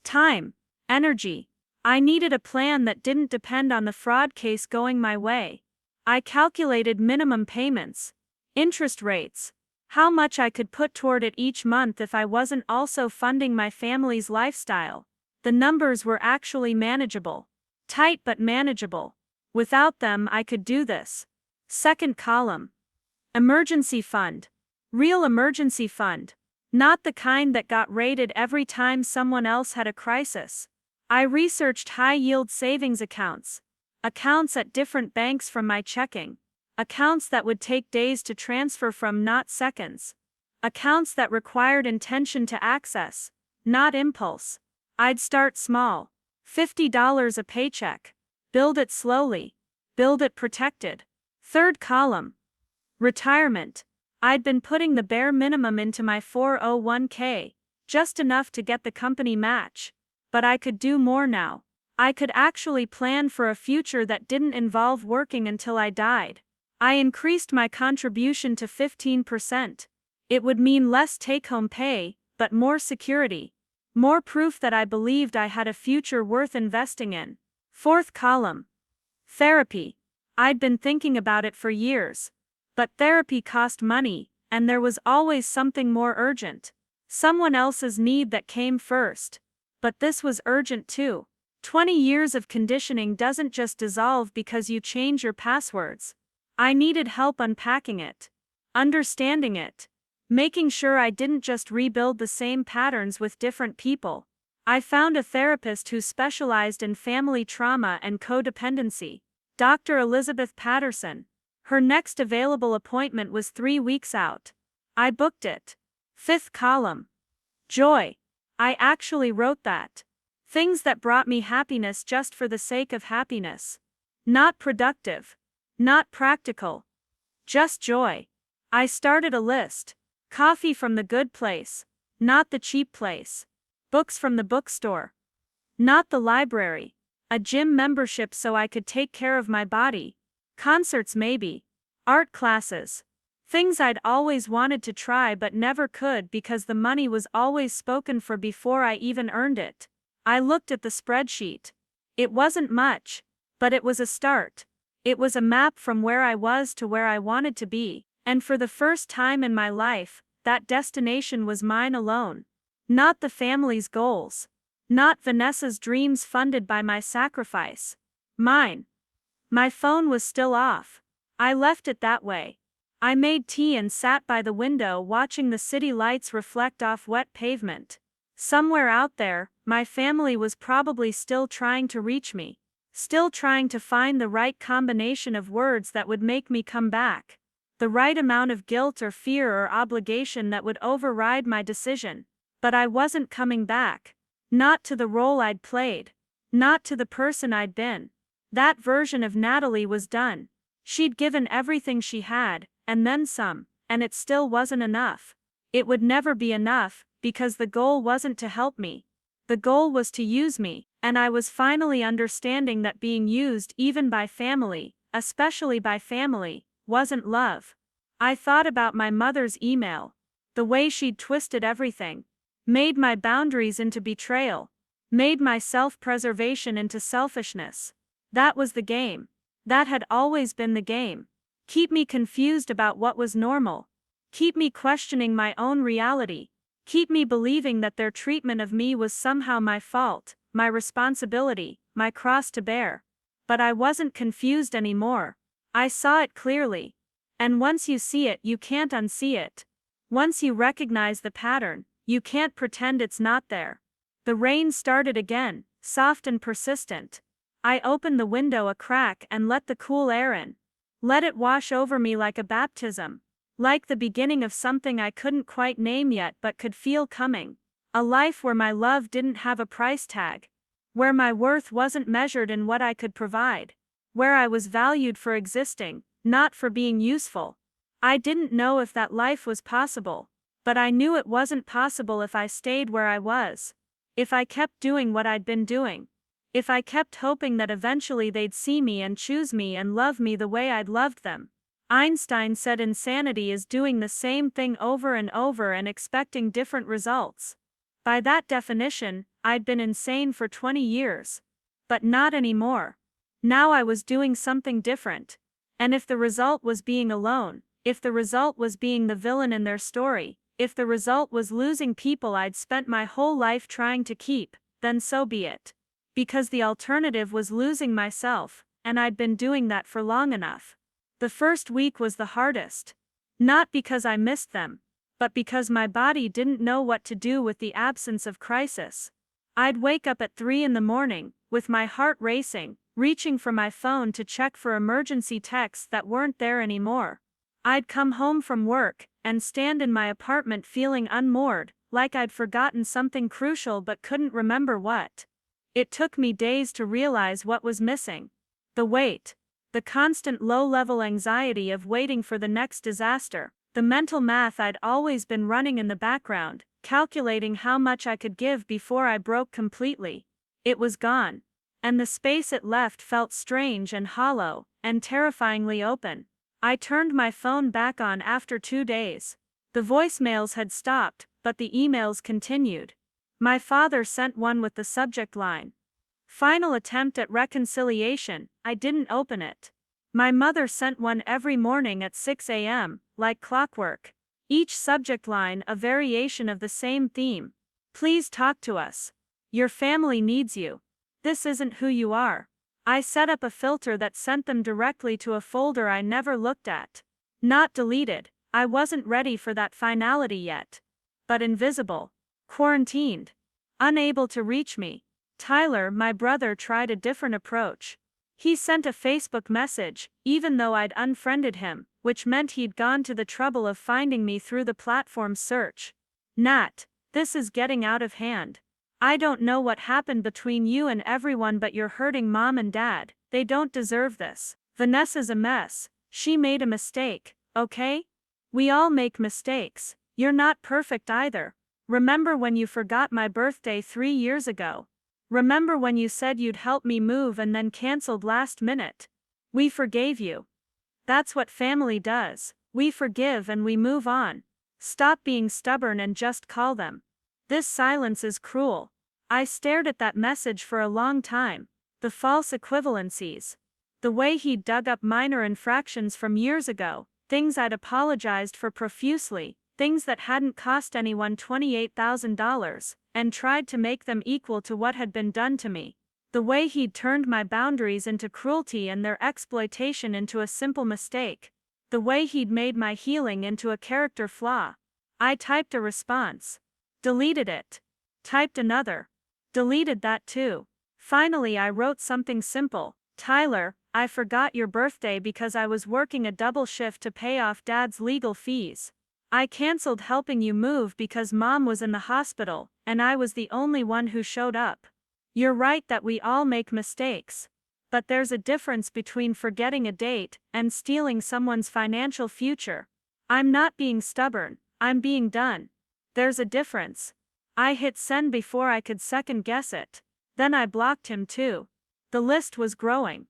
Time. Energy. I needed a plan that didn't depend on the fraud case going my way. I calculated minimum payments. Interest rates. How much I could put toward it each month if I wasn't also funding my family's lifestyle. The numbers were actually manageable. Tight but manageable. Without them I could do this. Second column. Emergency fund. Real emergency fund. Not the kind that got raided every time someone else had a crisis. I researched high-yield savings accounts. Accounts at different banks from my checking. Accounts that would take days to transfer from, not seconds. Accounts that required intention to access, not impulse. I'd start small. $50 a paycheck. Build it slowly. Build it protected. Third column. Retirement. I'd been putting the bare minimum into my 401k, just enough to get the company match. But I could do more now. I could actually plan for a future that didn't involve working until I died. I increased my contribution to 15%. It would mean less take-home pay, but more security. More proof that I believed I had a future worth investing in. Fourth column. Therapy. I'd been thinking about it for years. But therapy cost money, and there was always something more urgent. Someone else's need that came first. But this was urgent too. 20 years of conditioning doesn't just dissolve because you change your passwords. I needed help unpacking it. Understanding it. Making sure I didn't just rebuild the same patterns with different people. I found a therapist who specialized in family trauma and codependency. Dr. Elizabeth Patterson. Her next available appointment was 3 weeks out. I booked it. Fifth column. Joy. I actually wrote that. Things that brought me happiness just for the sake of happiness. Not productive. Not practical. Just joy. I started a list. Coffee from the good place. Not the cheap place. Books from the bookstore. Not the library. A gym membership so I could take care of my body. Concerts maybe. Art classes. Things I'd always wanted to try but never could because the money was always spoken for before I even earned it. I looked at the spreadsheet. It wasn't much, but it was a start. It was a map from where I was to where I wanted to be, and for the first time in my life, that destination was mine alone. Not the family's goals. Not Vanessa's dreams funded by my sacrifice. Mine. My phone was still off. I left it that way. I made tea and sat by the window watching the city lights reflect off wet pavement. Somewhere out there, my family was probably still trying to reach me. Still trying to find the right combination of words that would make me come back. The right amount of guilt or fear or obligation that would override my decision. But I wasn't coming back. Not to the role I'd played. Not to the person I'd been. That version of Natalie was done. She'd given everything she had, and then some, and it still wasn't enough. It would never be enough, because the goal wasn't to help me. The goal was to use me, and I was finally understanding that being used even by family, especially by family, wasn't love. I thought about my mother's email. The way she'd twisted everything. Made my boundaries into betrayal. Made my self-preservation into selfishness. That was the game. That had always been the game. Keep me confused about what was normal. Keep me questioning my own reality. Keep me believing that their treatment of me was somehow my fault, my responsibility, my cross to bear. But I wasn't confused anymore. I saw it clearly. And once you see it, you can't unsee it. Once you recognize the pattern, you can't pretend it's not there. The rain started again, soft and persistent. I opened the window a crack and let the cool air in. Let it wash over me like a baptism. Like the beginning of something I couldn't quite name yet but could feel coming. A life where my love didn't have a price tag. Where my worth wasn't measured in what I could provide. Where I was valued for existing, not for being useful. I didn't know if that life was possible. But I knew it wasn't possible if I stayed where I was. If I kept doing what I'd been doing. If I kept hoping that eventually they'd see me and choose me and love me the way I'd loved them. Einstein said insanity is doing the same thing over and over and expecting different results. By that definition, I'd been insane for 20 years. But not anymore. Now I was doing something different. And if the result was being alone, if the result was being the villain in their story, if the result was losing people I'd spent my whole life trying to keep, then so be it. Because the alternative was losing myself, and I'd been doing that for long enough. The first week was the hardest. Not because I missed them, but because my body didn't know what to do with the absence of crisis. I'd wake up at 3 in the morning, with my heart racing, reaching for my phone to check for emergency texts that weren't there anymore. I'd come home from work, and stand in my apartment feeling unmoored, like I'd forgotten something crucial but couldn't remember what. It took me days to realize what was missing. The weight. The constant low-level anxiety of waiting for the next disaster. The mental math I'd always been running in the background, calculating how much I could give before I broke completely. It was gone. And the space it left felt strange and hollow, and terrifyingly open. I turned my phone back on after 2 days. The voicemails had stopped, but the emails continued. My father sent one with the subject line, "Final attempt at reconciliation." I didn't open it. My mother sent one every morning at 6 a.m., like clockwork. Each subject line a variation of the same theme. "Please talk to us. Your family needs you. This isn't who you are." I set up a filter that sent them directly to a folder I never looked at. Not deleted. I wasn't ready for that finality yet. But invisible. Quarantined. Unable to reach me. Tyler, my brother, tried a different approach. He sent a Facebook message, even though I'd unfriended him, which meant he'd gone to the trouble of finding me through the platform's search. "Nat, this is getting out of hand. I don't know what happened between you and everyone, but you're hurting Mom and Dad. They don't deserve this. Vanessa's a mess. She made a mistake, okay? We all make mistakes. You're not perfect either. Remember when you forgot my birthday 3 years ago? Remember when you said you'd help me move and then canceled last minute? We forgave you. That's what family does. We forgive and we move on. Stop being stubborn and just call them." This silence is cruel. I stared at that message for a long time. The false equivalencies. The way he'd dug up minor infractions from years ago, things I'd apologized for profusely, things that hadn't cost anyone $28,000, and tried to make them equal to what had been done to me. The way he'd turned my boundaries into cruelty and their exploitation into a simple mistake. The way he'd made my healing into a character flaw. I typed a response. Deleted it. Typed another. Deleted that too. Finally, I wrote something simple. "Tyler, I forgot your birthday because I was working a double shift to pay off Dad's legal fees. I canceled helping you move because Mom was in the hospital, and I was the only one who showed up. You're right that we all make mistakes. But there's a difference between forgetting a date and stealing someone's financial future. I'm not being stubborn, I'm being done. There's a difference." I hit send before I could second guess it. Then I blocked him too. The list was growing.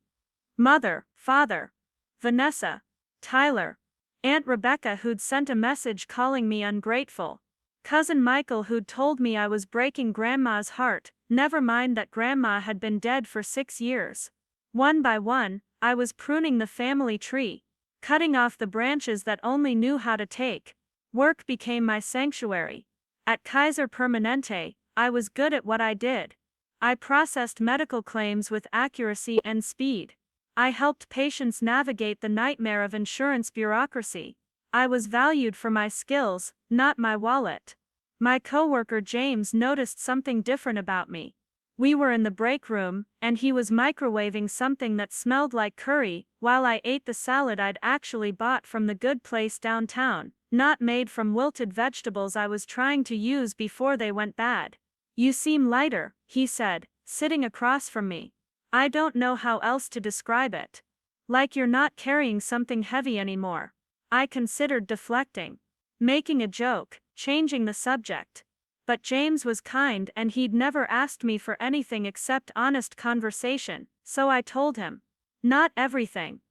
Mother, father, Vanessa, Tyler, Aunt Rebecca, who'd sent a message calling me ungrateful, Cousin Michael, who'd told me I was breaking Grandma's heart, never mind that Grandma had been dead for 6 years. One by one, I was pruning the family tree, cutting off the branches that only knew how to take. Work became my sanctuary. At Kaiser Permanente, I was good at what I did. I processed medical claims with accuracy and speed. I helped patients navigate the nightmare of insurance bureaucracy. I was valued for my skills, not my wallet. My coworker James noticed something different about me. We were in the break room, and he was microwaving something that smelled like curry, while I ate the salad I'd actually bought from the good place downtown, not made from wilted vegetables I was trying to use before they went bad. "You seem lighter," he said, sitting across from me. "I don't know how else to describe it. Like you're not carrying something heavy anymore." I considered deflecting, making a joke, changing the subject. But James was kind and he'd never asked me for anything except honest conversation, so I told him. "Not everything.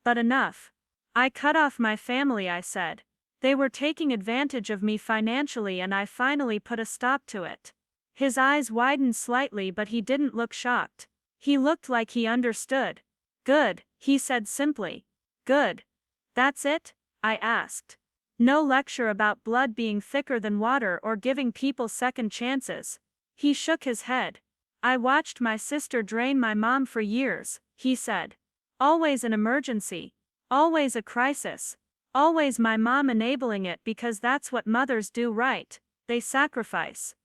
But enough. I cut off my family," I said. "They were taking advantage of me financially and I finally put a stop to it." His eyes widened slightly, but he didn't look shocked. He looked like he understood. "Good," he said simply. "Good. That's it?" I asked. No lecture about blood being thicker than water or giving people second chances. He shook his head. "I watched my sister drain my mom for years," he said. "Always an emergency. Always a crisis. Always my mom enabling it because that's what mothers do, right? They sacrifice.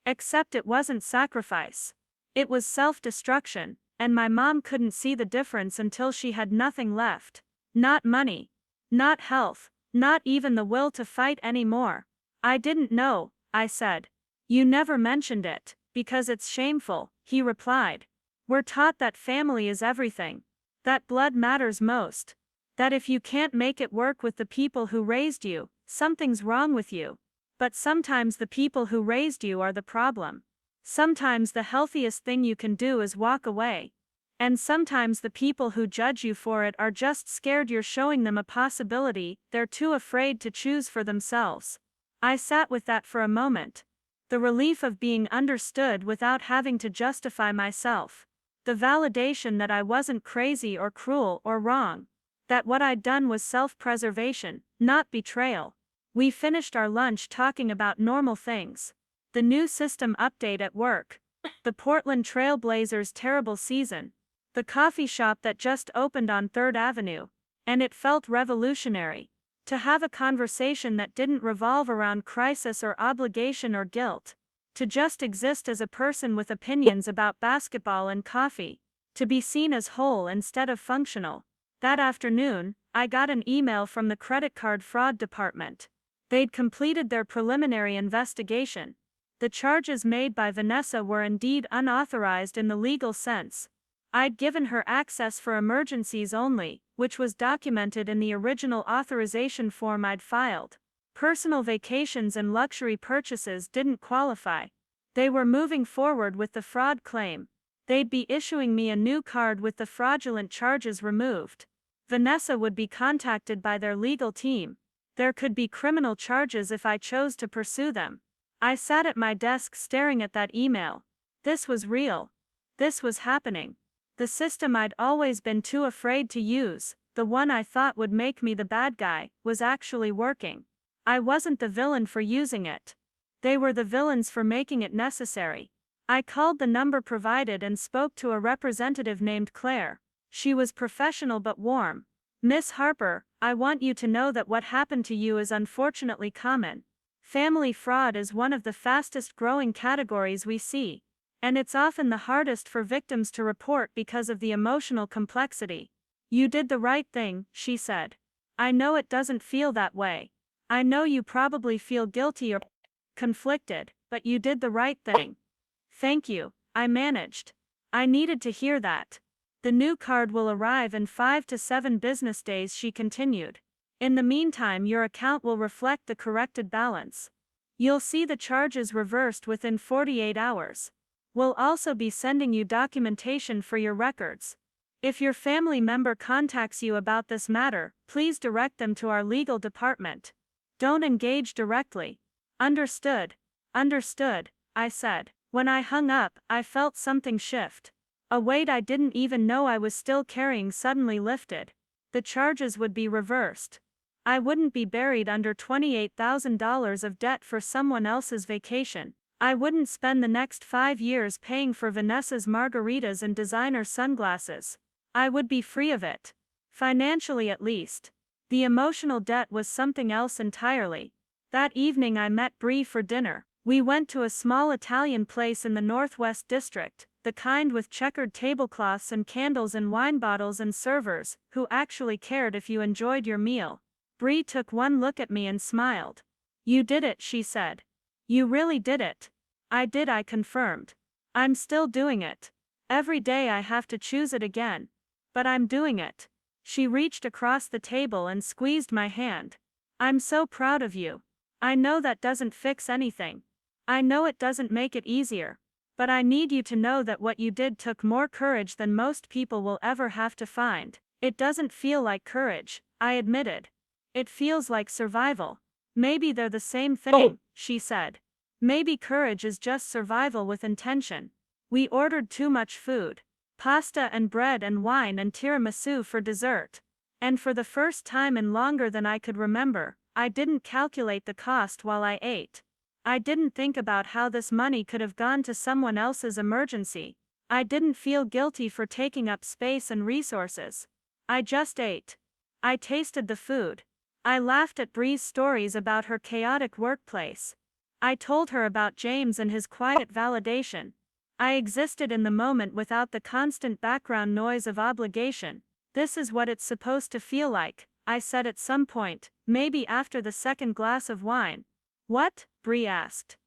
Except it wasn't sacrifice. It was self-destruction, and my mom couldn't see the difference until she had nothing left. Not money. Not health. Not even the will to fight anymore." "I didn't know," I said. "You never mentioned it, because it's shameful," he replied. "We're taught that family is everything. That blood matters most. That if you can't make it work with the people who raised you, something's wrong with you. But sometimes the people who raised you are the problem. Sometimes the healthiest thing you can do is walk away. And sometimes the people who judge you for it are just scared you're showing them a possibility they're too afraid to choose for themselves. I sat with that for a moment. The relief of being understood without having to justify myself. The validation that I wasn't crazy or cruel or wrong. That what I'd done was self-preservation, not betrayal. We finished our lunch talking about normal things. The new system update at work. The Portland Trail Blazers' terrible season. The coffee shop that just opened on 3rd Avenue. And it felt revolutionary. To have a conversation that didn't revolve around crisis or obligation or guilt. To just exist as a person with opinions about basketball and coffee. To be seen as whole instead of functional. That afternoon, I got an email from the credit card fraud department. They'd completed their preliminary investigation. The charges made by Vanessa were indeed unauthorized in the legal sense. I'd given her access for emergencies only, which was documented in the original authorization form I'd filed. Personal vacations and luxury purchases didn't qualify. They were moving forward with the fraud claim. They'd be issuing me a new card with the fraudulent charges removed. Vanessa would be contacted by their legal team. There could be criminal charges if I chose to pursue them. I sat at my desk staring at that email. This was real. This was happening. The system I'd always been too afraid to use, the one I thought would make me the bad guy, was actually working. I wasn't the villain for using it. They were the villains for making it necessary. I called the number provided and spoke to a representative named Claire. She was professional but warm. "Miss Harper, I want you to know that what happened to you is unfortunately common. Family fraud is one of the fastest growing categories we see. And it's often the hardest for victims to report because of the emotional complexity. You did the right thing," she said. "I know it doesn't feel that way. I know you probably feel guilty or conflicted, but you did the right thing." "Thank you," I managed. I needed to hear that. "The new card will arrive in 5 to 7 business days," she continued. "In the meantime, your account will reflect the corrected balance. You'll see the charges reversed within 48 hours. We'll also be sending you documentation for your records. If your family member contacts you about this matter, please direct them to our legal department. Don't engage directly." "Understood. Understood," I said. When I hung up, I felt something shift. A weight I didn't even know I was still carrying suddenly lifted. The charges would be reversed. I wouldn't be buried under $28,000 of debt for someone else's vacation. I wouldn't spend the next 5 years paying for Vanessa's margaritas and designer sunglasses. I would be free of it. Financially at least. The emotional debt was something else entirely. That evening I met Bree for dinner. We went to a small Italian place in the Northwest District, the kind with checkered tablecloths and candles and wine bottles and servers, who actually cared if you enjoyed your meal. Bree took one look at me and smiled. "You did it," she said. "You really did it." "I did," I confirmed. "I'm still doing it. Every day I have to choose it again. But I'm doing it." She reached across the table and squeezed my hand. "I'm so proud of you. I know that doesn't fix anything. I know it doesn't make it easier. But I need you to know that what you did took more courage than most people will ever have to find." "It doesn't feel like courage," I admitted. "It feels like survival." "Maybe they're the same thing," she said. "Maybe courage is just survival with intention." We ordered too much food. Pasta and bread and wine and tiramisu for dessert. And for the first time in longer than I could remember, I didn't calculate the cost while I ate. I didn't think about how this money could have gone to someone else's emergency. I didn't feel guilty for taking up space and resources. I just ate. I tasted the food. I laughed at Bree's stories about her chaotic workplace. I told her about James and his quiet validation. I existed in the moment without the constant background noise of obligation. "This is what it's supposed to feel like," I said at some point, maybe after the second glass of wine. "What?" Bree asked.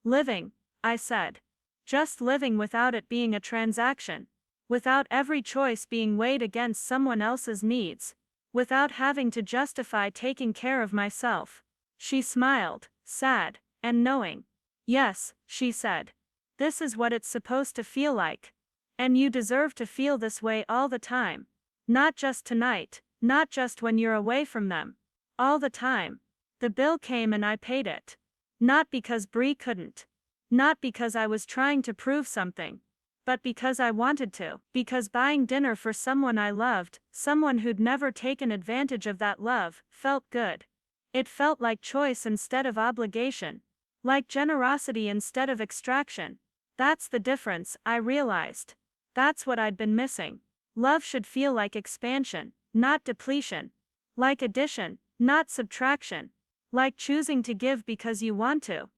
"Living," I said. "Just living without it being a transaction. without every choice being weighed against someone else's needs, without having to justify taking care of myself. She smiled, sad and knowing. Yes, she said. This is what it's supposed to feel like. And you deserve to feel this way all the time. Not just tonight, not just when you're away from them. All the time. The bill came and I paid it. Not because Bree couldn't. Not because I was trying to prove something. But because I wanted to. Because buying dinner for someone I loved, someone who'd never taken advantage of that love, felt good. It felt like choice instead of obligation. Like generosity instead of extraction. That's the difference, I realized. That's what I'd been missing. Love should feel like expansion, not depletion. Like addition, not subtraction. Like choosing to give because you want to.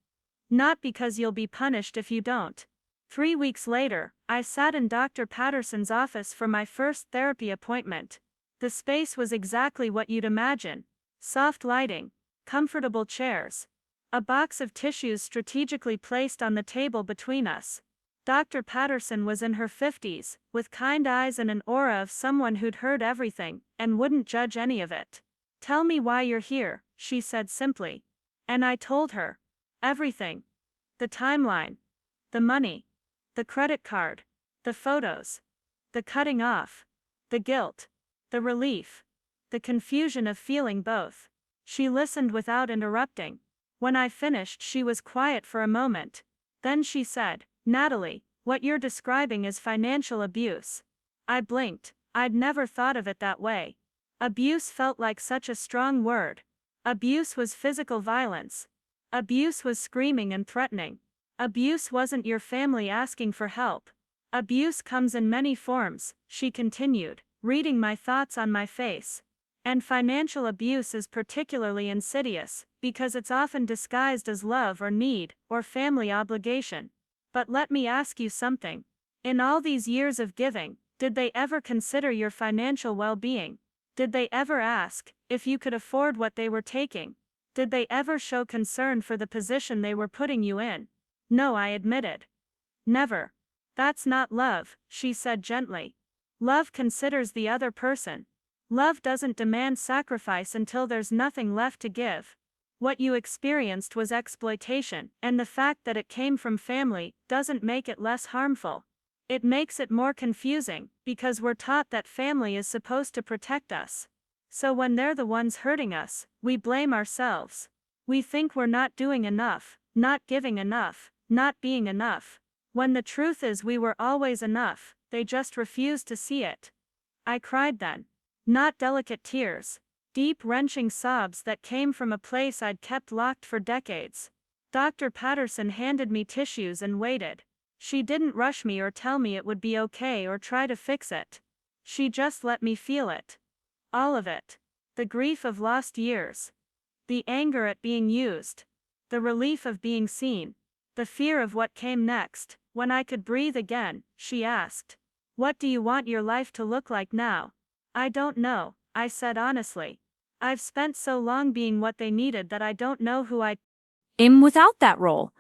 Not because you'll be punished if you don't. 3 weeks later, I sat in Dr. Patterson's office for my first therapy appointment. The space was exactly what you'd imagine. Soft lighting, comfortable chairs, a box of tissues strategically placed on the table between us. Dr. Patterson was in her 50s, with kind eyes and an aura of someone who'd heard everything, and wouldn't judge any of it. Tell me why you're here, she said simply. And I told her. Everything. The timeline. The money. The credit card. The photos. The cutting off. The guilt. The relief. The confusion of feeling both. She listened without interrupting. When I finished, she was quiet for a moment. Then she said, Natalie, what you're describing is financial abuse. I blinked. I'd never thought of it that way. Abuse felt like such a strong word. Abuse was physical violence. Abuse was screaming and threatening. Abuse wasn't your family asking for help. Abuse comes in many forms, she continued, reading my thoughts on my face. And financial abuse is particularly insidious, because it's often disguised as love or need, or family obligation. But let me ask you something. In all these years of giving, did they ever consider your financial well-being? Did they ever ask if you could afford what they were taking? Did they ever show concern for the position they were putting you in? No, I admitted. Never. That's not love, she said gently. Love considers the other person. Love doesn't demand sacrifice until there's nothing left to give. What you experienced was exploitation, and the fact that it came from family doesn't make it less harmful. It makes it more confusing, because we're taught that family is supposed to protect us. So when they're the ones hurting us, we blame ourselves. We think we're not doing enough, not giving enough, not being enough. When the truth is we were always enough, they just refused to see it. I cried then. Not delicate tears. Deep wrenching sobs that came from a place I'd kept locked for decades. Dr. Patterson handed me tissues and waited. She didn't rush me or tell me it would be okay or try to fix it. She just let me feel it. All of it. The grief of lost years. The anger at being used. The relief of being seen. The fear of what came next. When I could breathe again, she asked, "What do you want your life to look like now?" "I don't know," I said honestly. "I've spent so long being what they needed that I don't know who I am without that role."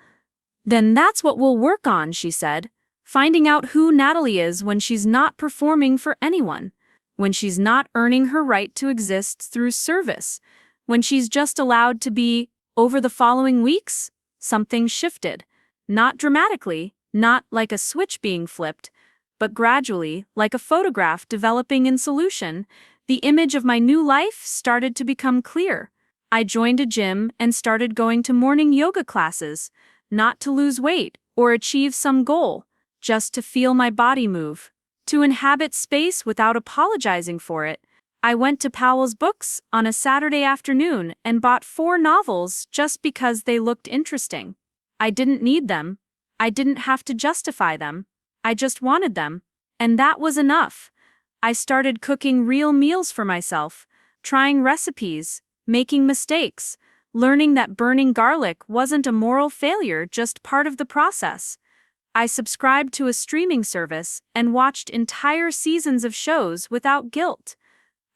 "Then that's what we'll work on," she said. "Finding out who Natalie is when she's not performing for anyone. When she's not earning her right to exist through service. When she's just allowed to be." Over the following weeks, something shifted. Not dramatically, not like a switch being flipped, but gradually, like a photograph developing in solution, the image of my new life started to become clear. I joined a gym and started going to morning yoga classes, not to lose weight or achieve some goal, just to feel my body move, to inhabit space without apologizing for it. I went to Powell's Books on a Saturday afternoon and bought 4 novels just because they looked interesting. I didn't need them. I didn't have to justify them. I just wanted them. And that was enough. I started cooking real meals for myself, trying recipes, making mistakes, learning that burning garlic wasn't a moral failure, just part of the process. I subscribed to a streaming service and watched entire seasons of shows without guilt.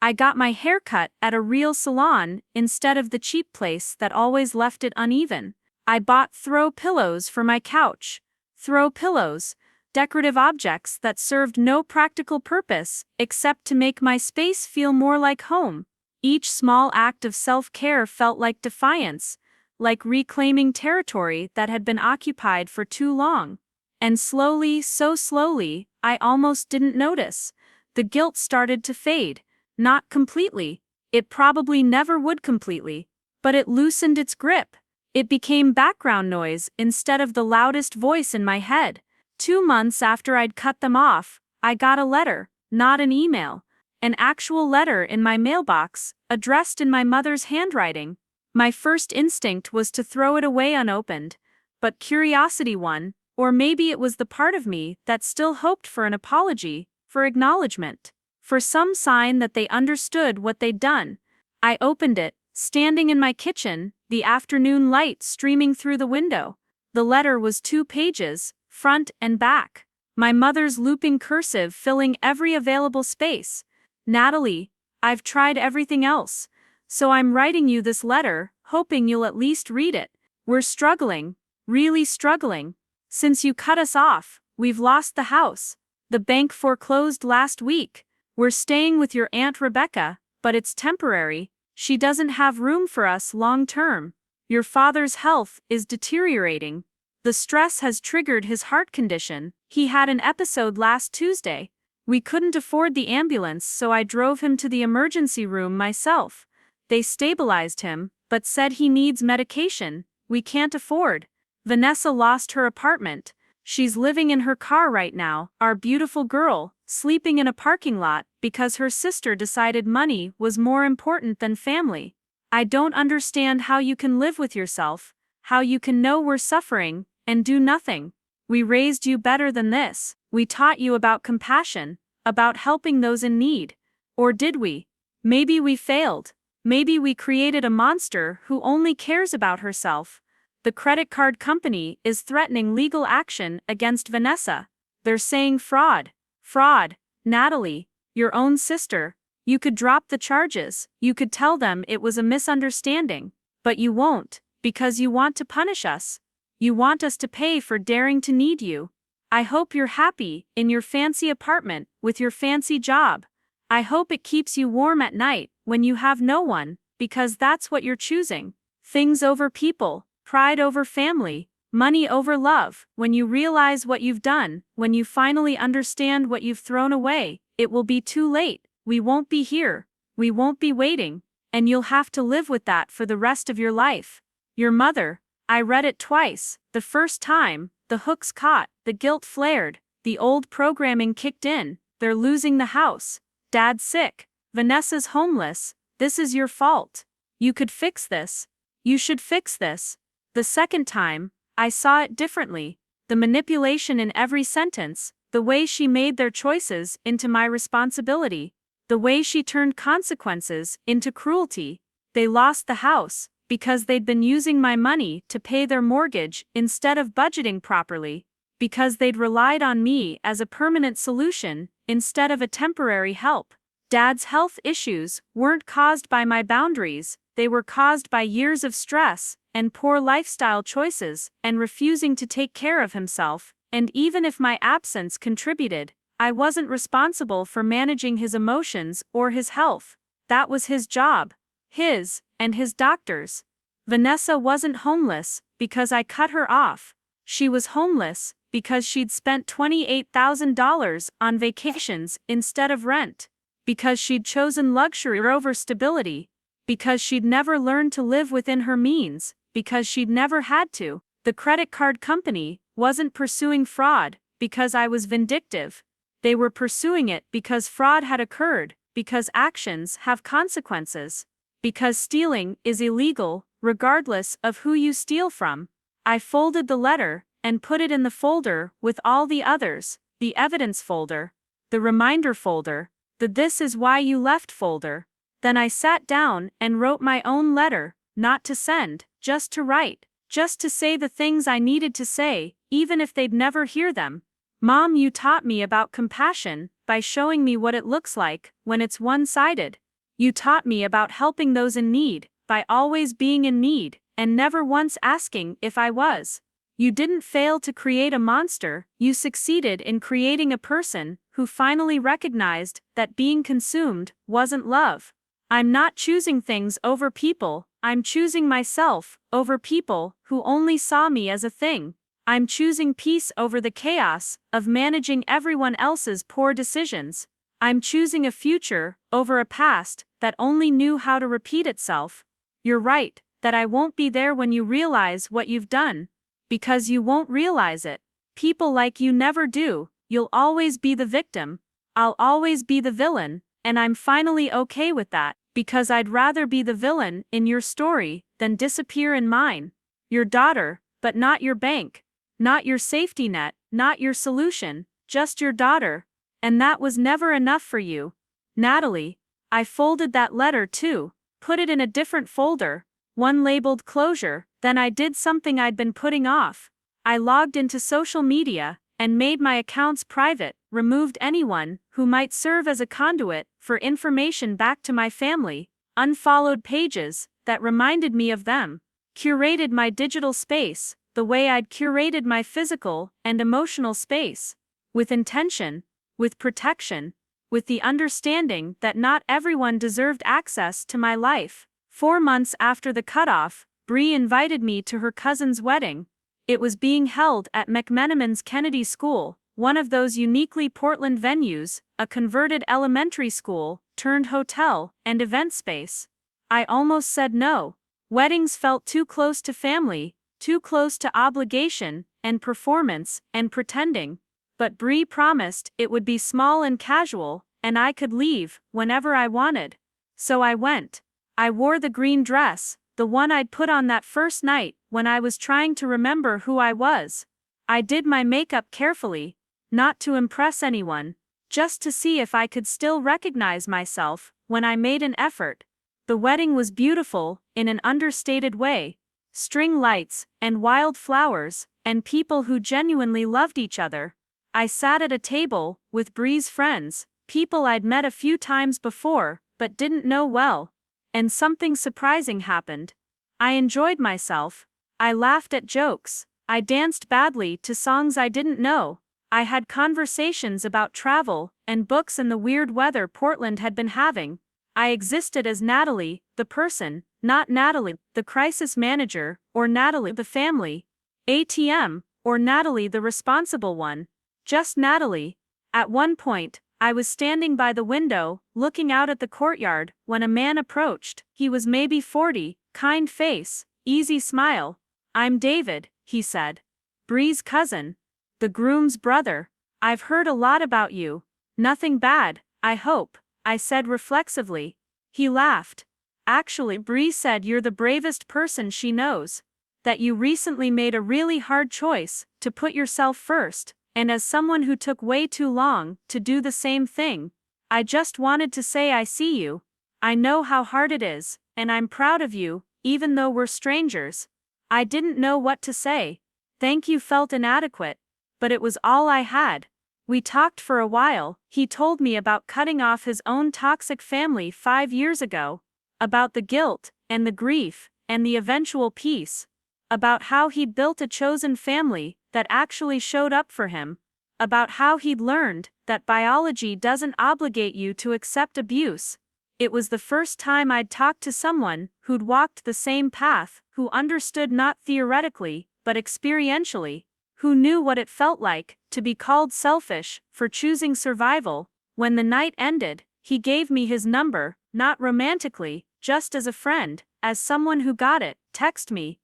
I got my hair cut at a real salon instead of the cheap place that always left it uneven. I bought throw pillows for my couch. Throw pillows, decorative objects that served no practical purpose except to make my space feel more like home. Each small act of self-care felt like defiance, like reclaiming territory that had been occupied for too long. And slowly, so slowly, I almost didn't notice. The guilt started to fade. Not completely. It probably never would completely. But it loosened its grip. It became background noise instead of the loudest voice in my head. 2 months after I'd cut them off, I got a letter, not an email. An actual letter in my mailbox, addressed in my mother's handwriting. My first instinct was to throw it away unopened. But curiosity won, or maybe it was the part of me that still hoped for an apology, for acknowledgement, for some sign that they understood what they'd done. I opened it, standing in my kitchen, the afternoon light streaming through the window. The letter was 2 pages, front and back. My mother's looping cursive filling every available space. Natalie, I've tried everything else. So I'm writing you this letter, hoping you'll at least read it. We're struggling, really struggling. Since you cut us off, we've lost the house. The bank foreclosed last week. We're staying with your Aunt Rebecca, but it's temporary. She doesn't have room for us long term. Your father's health is deteriorating. The stress has triggered his heart condition. He had an episode last Tuesday. We couldn't afford the ambulance, so I drove him to the emergency room myself. They stabilized him, but said he needs medication. We can't afford. Vanessa lost her apartment. She's living in her car right now, our beautiful girl, sleeping in a parking lot because her sister decided money was more important than family. I don't understand how you can live with yourself, how you can know we're suffering, and do nothing. We raised you better than this. We taught you about compassion, about helping those in need. Or did we? Maybe we failed. Maybe we created a monster who only cares about herself. The credit card company is threatening legal action against Vanessa. They're saying fraud. Fraud. Natalie, your own sister. You could drop the charges. You could tell them it was a misunderstanding. But you won't, because you want to punish us. You want us to pay for daring to need you. I hope you're happy in your fancy apartment with your fancy job. I hope it keeps you warm at night when you have no one, because that's what you're choosing. Things over people, pride over family, money over love. When you realize what you've done, when you finally understand what you've thrown away, it will be too late. We won't be here. We won't be waiting. And you'll have to live with that for the rest of your life. Your mother. I read it twice. The first time, the hook's caught, the guilt flared, the old programming kicked in. They're losing the house. Dad's sick. Vanessa's homeless. This is your fault. You could fix this. You should fix this. The second time, I saw it differently. The manipulation in every sentence, the way she made their choices into my responsibility, the way she turned consequences into cruelty. They lost the house because they'd been using my money to pay their mortgage instead of budgeting properly, because they'd relied on me as a permanent solution instead of a temporary help. Dad's health issues weren't caused by my boundaries, they were caused by years of stress and poor lifestyle choices and refusing to take care of himself, and even if my absence contributed, I wasn't responsible for managing his emotions or his health. That was his job. His, and his doctor's. Vanessa wasn't homeless because I cut her off. She was homeless because she'd spent $28,000 on vacations instead of rent. Because she'd chosen luxury over stability. Because she'd never learned to live within her means. Because she'd never had to. The credit card company wasn't pursuing fraud because I was vindictive. They were pursuing it because fraud had occurred, because actions have consequences. Because stealing is illegal, regardless of who you steal from. I folded the letter and put it in the folder with all the others, the evidence folder, the reminder folder, the "this is why you left" folder. Then I sat down and wrote my own letter, not to send, just to write, just to say the things I needed to say, even if they'd never hear them. Mom, you taught me about compassion by showing me what it looks like when it's one-sided. You taught me about helping those in need by always being in need and never once asking if I was. You didn't fail to create a monster, you succeeded in creating a person who finally recognized that being consumed wasn't love. I'm not choosing things over people, I'm choosing myself over people who only saw me as a thing. I'm choosing peace over the chaos of managing everyone else's poor decisions. I'm choosing a future over a past that only knew how to repeat itself. You're right, that I won't be there when you realize what you've done. Because you won't realize it. People like you never do, you'll always be the victim. I'll always be the villain, and I'm finally okay with that, because I'd rather be the villain in your story than disappear in mine. Your daughter, but not your bank. Not your safety net, not your solution, just your daughter. And that was never enough for you. Natalie, I folded that letter too, put it in a different folder, one labeled closure. Then I did something I'd been putting off. I logged into social media and made my accounts private, removed anyone who might serve as a conduit for information back to my family, unfollowed pages that reminded me of them, curated my digital space the way I'd curated my physical and emotional space, with intention, with protection, with the understanding that not everyone deserved access to my life. 4 months after the cutoff, Bree invited me to her cousin's wedding. It was being held at McMenamin's Kennedy School, one of those uniquely Portland venues, a converted elementary school turned hotel and event space. I almost said no. Weddings felt too close to family, too close to obligation and performance and pretending. But Bree promised it would be small and casual, and I could leave whenever I wanted. So I went. I wore the green dress, the one I'd put on that first night when I was trying to remember who I was. I did my makeup carefully, not to impress anyone, just to see if I could still recognize myself when I made an effort. The wedding was beautiful, in an understated way. String lights, and wild flowers, and people who genuinely loved each other. I sat at a table with Bree's friends, people I'd met a few times before, but didn't know well. And something surprising happened. I enjoyed myself. I laughed at jokes. I danced badly to songs I didn't know. I had conversations about travel and books and the weird weather Portland had been having. I existed as Natalie, the person, not Natalie, the crisis manager, or Natalie, the family ATM, or Natalie, the responsible one. Just Natalie. At one point, I was standing by the window, looking out at the courtyard, when a man approached. He was maybe 40, kind face, easy smile. I'm David, he said. Bree's cousin. The groom's brother. I've heard a lot about you. Nothing bad, I hope, I said reflexively. He laughed. Actually, Bree said you're the bravest person she knows. That you recently made a really hard choice to put yourself first. And as someone who took way too long to do the same thing, I just wanted to say I see you. I know how hard it is, and I'm proud of you, even though we're strangers. I didn't know what to say. Thank you felt inadequate, but it was all I had. We talked for a while. He told me about cutting off his own toxic family 5 years ago, about the guilt, and the grief, and the eventual peace, about how he'd built a chosen family that actually showed up for him, about how he'd learned that biology doesn't obligate you to accept abuse. It was the first time I'd talked to someone who'd walked the same path, who understood not theoretically, but experientially, who knew what it felt like to be called selfish for choosing survival. When the night ended, he gave me his number, not romantically, just as a friend, as someone who got it. Text me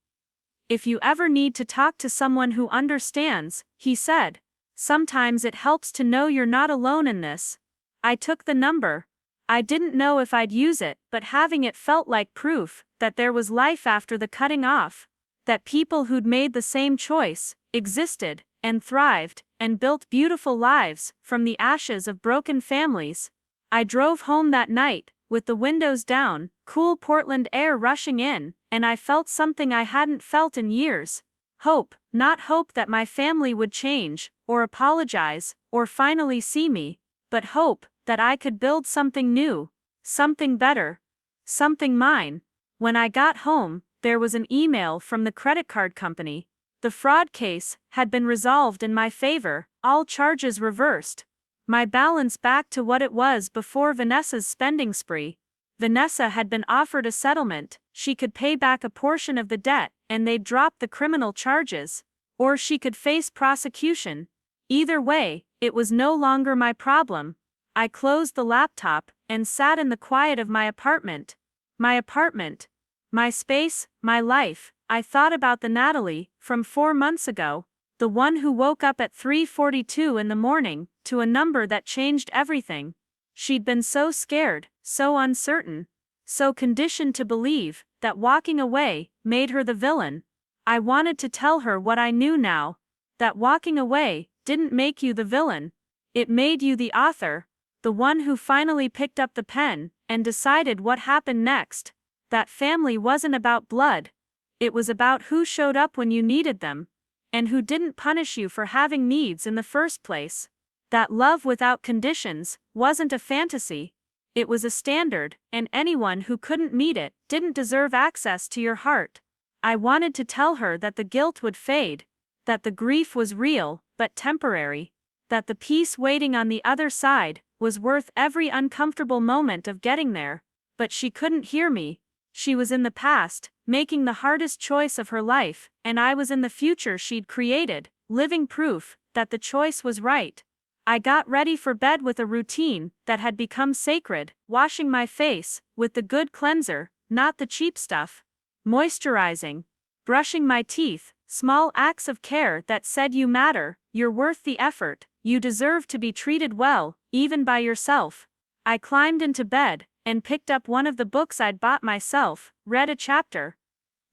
if you ever need to talk to someone who understands, he said. Sometimes it helps to know you're not alone in this. I took the number. I didn't know if I'd use it, but having it felt like proof that there was life after the cutting off, that people who'd made the same choice existed and thrived and built beautiful lives from the ashes of broken families. I drove home that night, with the windows down, cool Portland air rushing in, and I felt something I hadn't felt in years. Hope, not hope that my family would change, or apologize, or finally see me, but hope that I could build something new, something better, something mine. When I got home, there was an email from the credit card company. The fraud case had been resolved in my favor, all charges reversed. My balance back to what it was before Vanessa's spending spree. Vanessa had been offered a settlement, she could pay back a portion of the debt, and they'd drop the criminal charges. Or she could face prosecution. Either way, it was no longer my problem. I closed the laptop and sat in the quiet of my apartment. My apartment. My space, my life. I thought about the Natalie from 4 months ago. The one who woke up at 3:42 in the morning to a number that changed everything. She'd been so scared, so uncertain, so conditioned to believe that walking away made her the villain. I wanted to tell her what I knew now, that walking away didn't make you the villain. It made you the author, the one who finally picked up the pen and decided what happened next. That family wasn't about blood. It was about who showed up when you needed them, and who didn't punish you for having needs in the first place. That love without conditions wasn't a fantasy. It was a standard, and anyone who couldn't meet it didn't deserve access to your heart. I wanted to tell her that the guilt would fade, that the grief was real, but temporary, that the peace waiting on the other side was worth every uncomfortable moment of getting there. But she couldn't hear me. She was in the past, making the hardest choice of her life, and I was in the future she'd created, living proof that the choice was right. I got ready for bed with a routine that had become sacred, washing my face with the good cleanser, not the cheap stuff, moisturizing, brushing my teeth, small acts of care that said you matter, you're worth the effort, you deserve to be treated well, even by yourself. I climbed into bed and picked up one of the books I'd bought myself, read a chapter.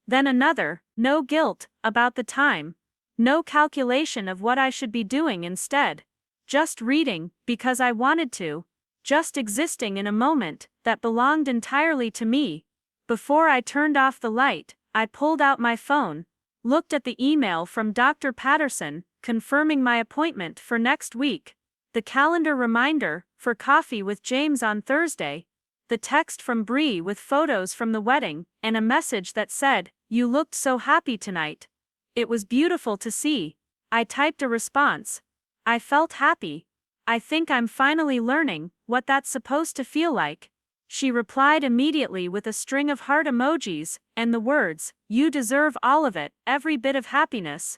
Then another, no guilt about the time. No calculation of what I should be doing instead. Just reading, because I wanted to. Just existing in a moment that belonged entirely to me. Before I turned off the light, I pulled out my phone, looked at the email from Dr. Patterson, confirming my appointment for next week. The calendar reminder for coffee with James on Thursday. The text from Bree with photos from the wedding, and a message that said, "You looked so happy tonight." It was beautiful to see. I typed a response. I felt happy. I think I'm finally learning what that's supposed to feel like. She replied immediately with a string of heart emojis, and the words, "You deserve all of it, every bit of happiness.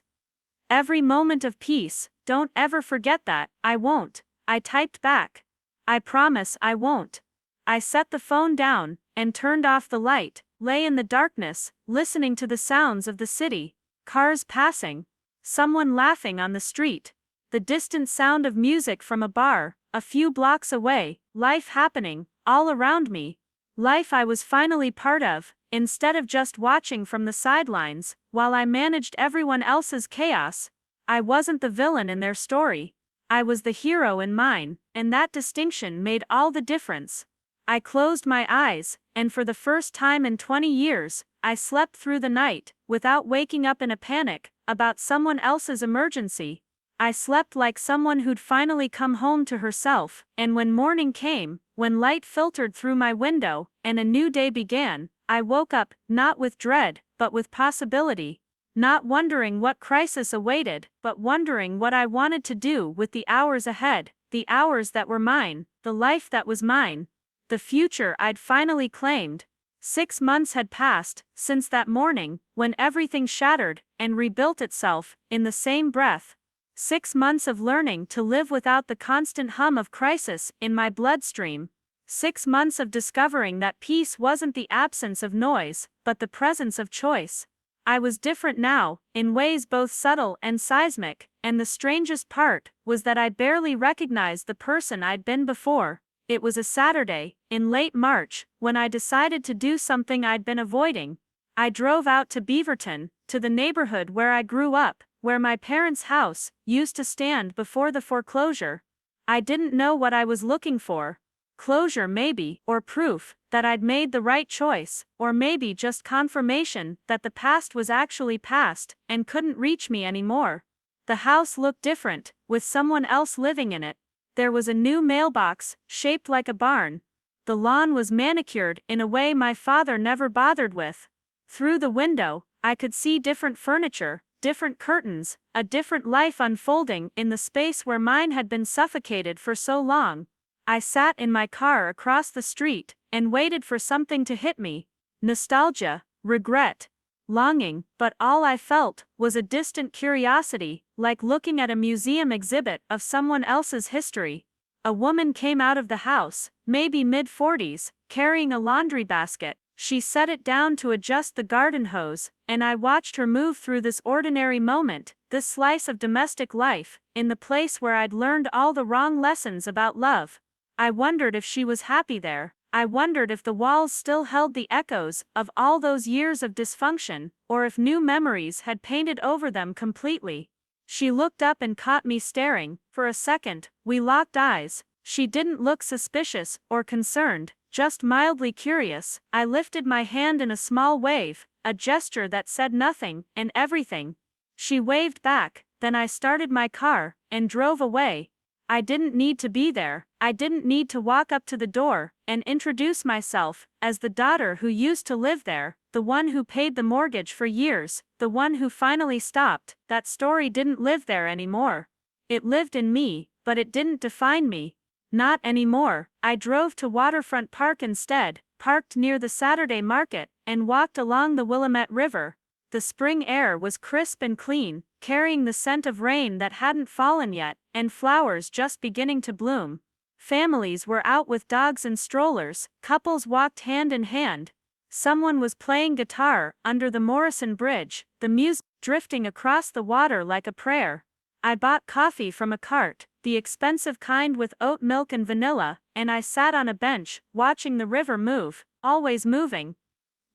Every moment of peace, don't ever forget that." "I won't," I typed back. "I promise I won't." I set the phone down and turned off the light, lay in the darkness, listening to the sounds of the city. Cars passing. Someone laughing on the street. The distant sound of music from a bar, a few blocks away, life happening, all around me. Life I was finally part of, instead of just watching from the sidelines, while I managed everyone else's chaos. I wasn't the villain in their story. I was the hero in mine, and that distinction made all the difference. I closed my eyes, and for the first time in 20 years, I slept through the night, without waking up in a panic about someone else's emergency. I slept like someone who'd finally come home to herself, and when morning came, when light filtered through my window, and a new day began, I woke up, not with dread, but with possibility. Not wondering what crisis awaited, but wondering what I wanted to do with the hours ahead, the hours that were mine, the life that was mine. The future I'd finally claimed. 6 months had passed since that morning, when everything shattered and rebuilt itself in the same breath. 6 months of learning to live without the constant hum of crisis in my bloodstream. 6 months of discovering that peace wasn't the absence of noise, but the presence of choice. I was different now, in ways both subtle and seismic, and the strangest part was that I barely recognized the person I'd been before. It was a Saturday, in late March, when I decided to do something I'd been avoiding. I drove out to Beaverton, to the neighborhood where I grew up, where my parents' house used to stand before the foreclosure. I didn't know what I was looking for. Closure maybe, or proof that I'd made the right choice, or maybe just confirmation that the past was actually past and couldn't reach me anymore. The house looked different, with someone else living in it. There was a new mailbox, shaped like a barn. The lawn was manicured in a way my father never bothered with. Through the window, I could see different furniture, different curtains, a different life unfolding in the space where mine had been suffocated for so long. I sat in my car across the street and waited for something to hit me. Nostalgia, regret, longing, but all I felt was a distant curiosity, like looking at a museum exhibit of someone else's history. A woman came out of the house, maybe mid-40s, carrying a laundry basket. She set it down to adjust the garden hose, and I watched her move through this ordinary moment, this slice of domestic life, in the place where I'd learned all the wrong lessons about love. I wondered if she was happy there. I wondered if the walls still held the echoes of all those years of dysfunction, or if new memories had painted over them completely. She looked up and caught me staring. For a second, we locked eyes. She didn't look suspicious or concerned, just mildly curious. I lifted my hand in a small wave, a gesture that said nothing and everything. She waved back, then I started my car and drove away. I didn't need to be there. I didn't need to walk up to the door and introduce myself as the daughter who used to live there, the one who paid the mortgage for years, the one who finally stopped. That story didn't live there anymore. It lived in me, but it didn't define me. Not anymore. I drove to Waterfront Park instead, parked near the Saturday market, and walked along the Willamette River. The spring air was crisp and clean, carrying the scent of rain that hadn't fallen yet, and flowers just beginning to bloom. Families were out with dogs and strollers, couples walked hand in hand. Someone was playing guitar under the Morrison Bridge, the music drifting across the water like a prayer. I bought coffee from a cart, the expensive kind with oat milk and vanilla, and I sat on a bench, watching the river move, always moving.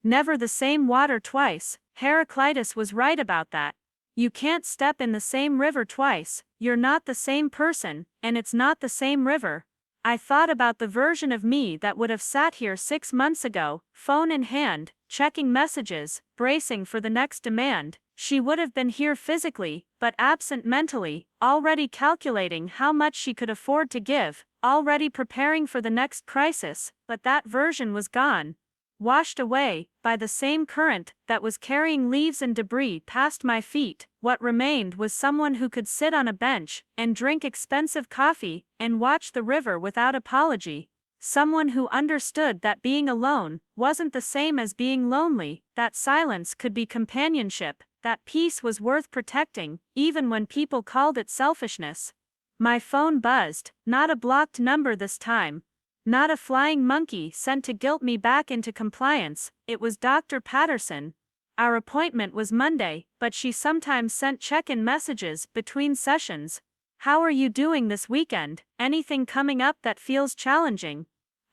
Never the same water twice. Heraclitus was right about that. You can't step in the same river twice, you're not the same person, and it's not the same river. I thought about the version of me that would have sat here 6 months ago, phone in hand, checking messages, bracing for the next demand. She would have been here physically, but absent mentally, already calculating how much she could afford to give, already preparing for the next crisis, but that version was gone. Washed away by the same current that was carrying leaves and debris past my feet. What remained was someone who could sit on a bench and drink expensive coffee and watch the river without apology. Someone who understood that being alone wasn't the same as being lonely, that silence could be companionship, that peace was worth protecting, even when people called it selfishness. My phone buzzed, not a blocked number this time. Not a flying monkey sent to guilt me back into compliance. It was Dr. Patterson. Our appointment was Monday, but she sometimes sent check-in messages between sessions. How are you doing this weekend? Anything coming up that feels challenging?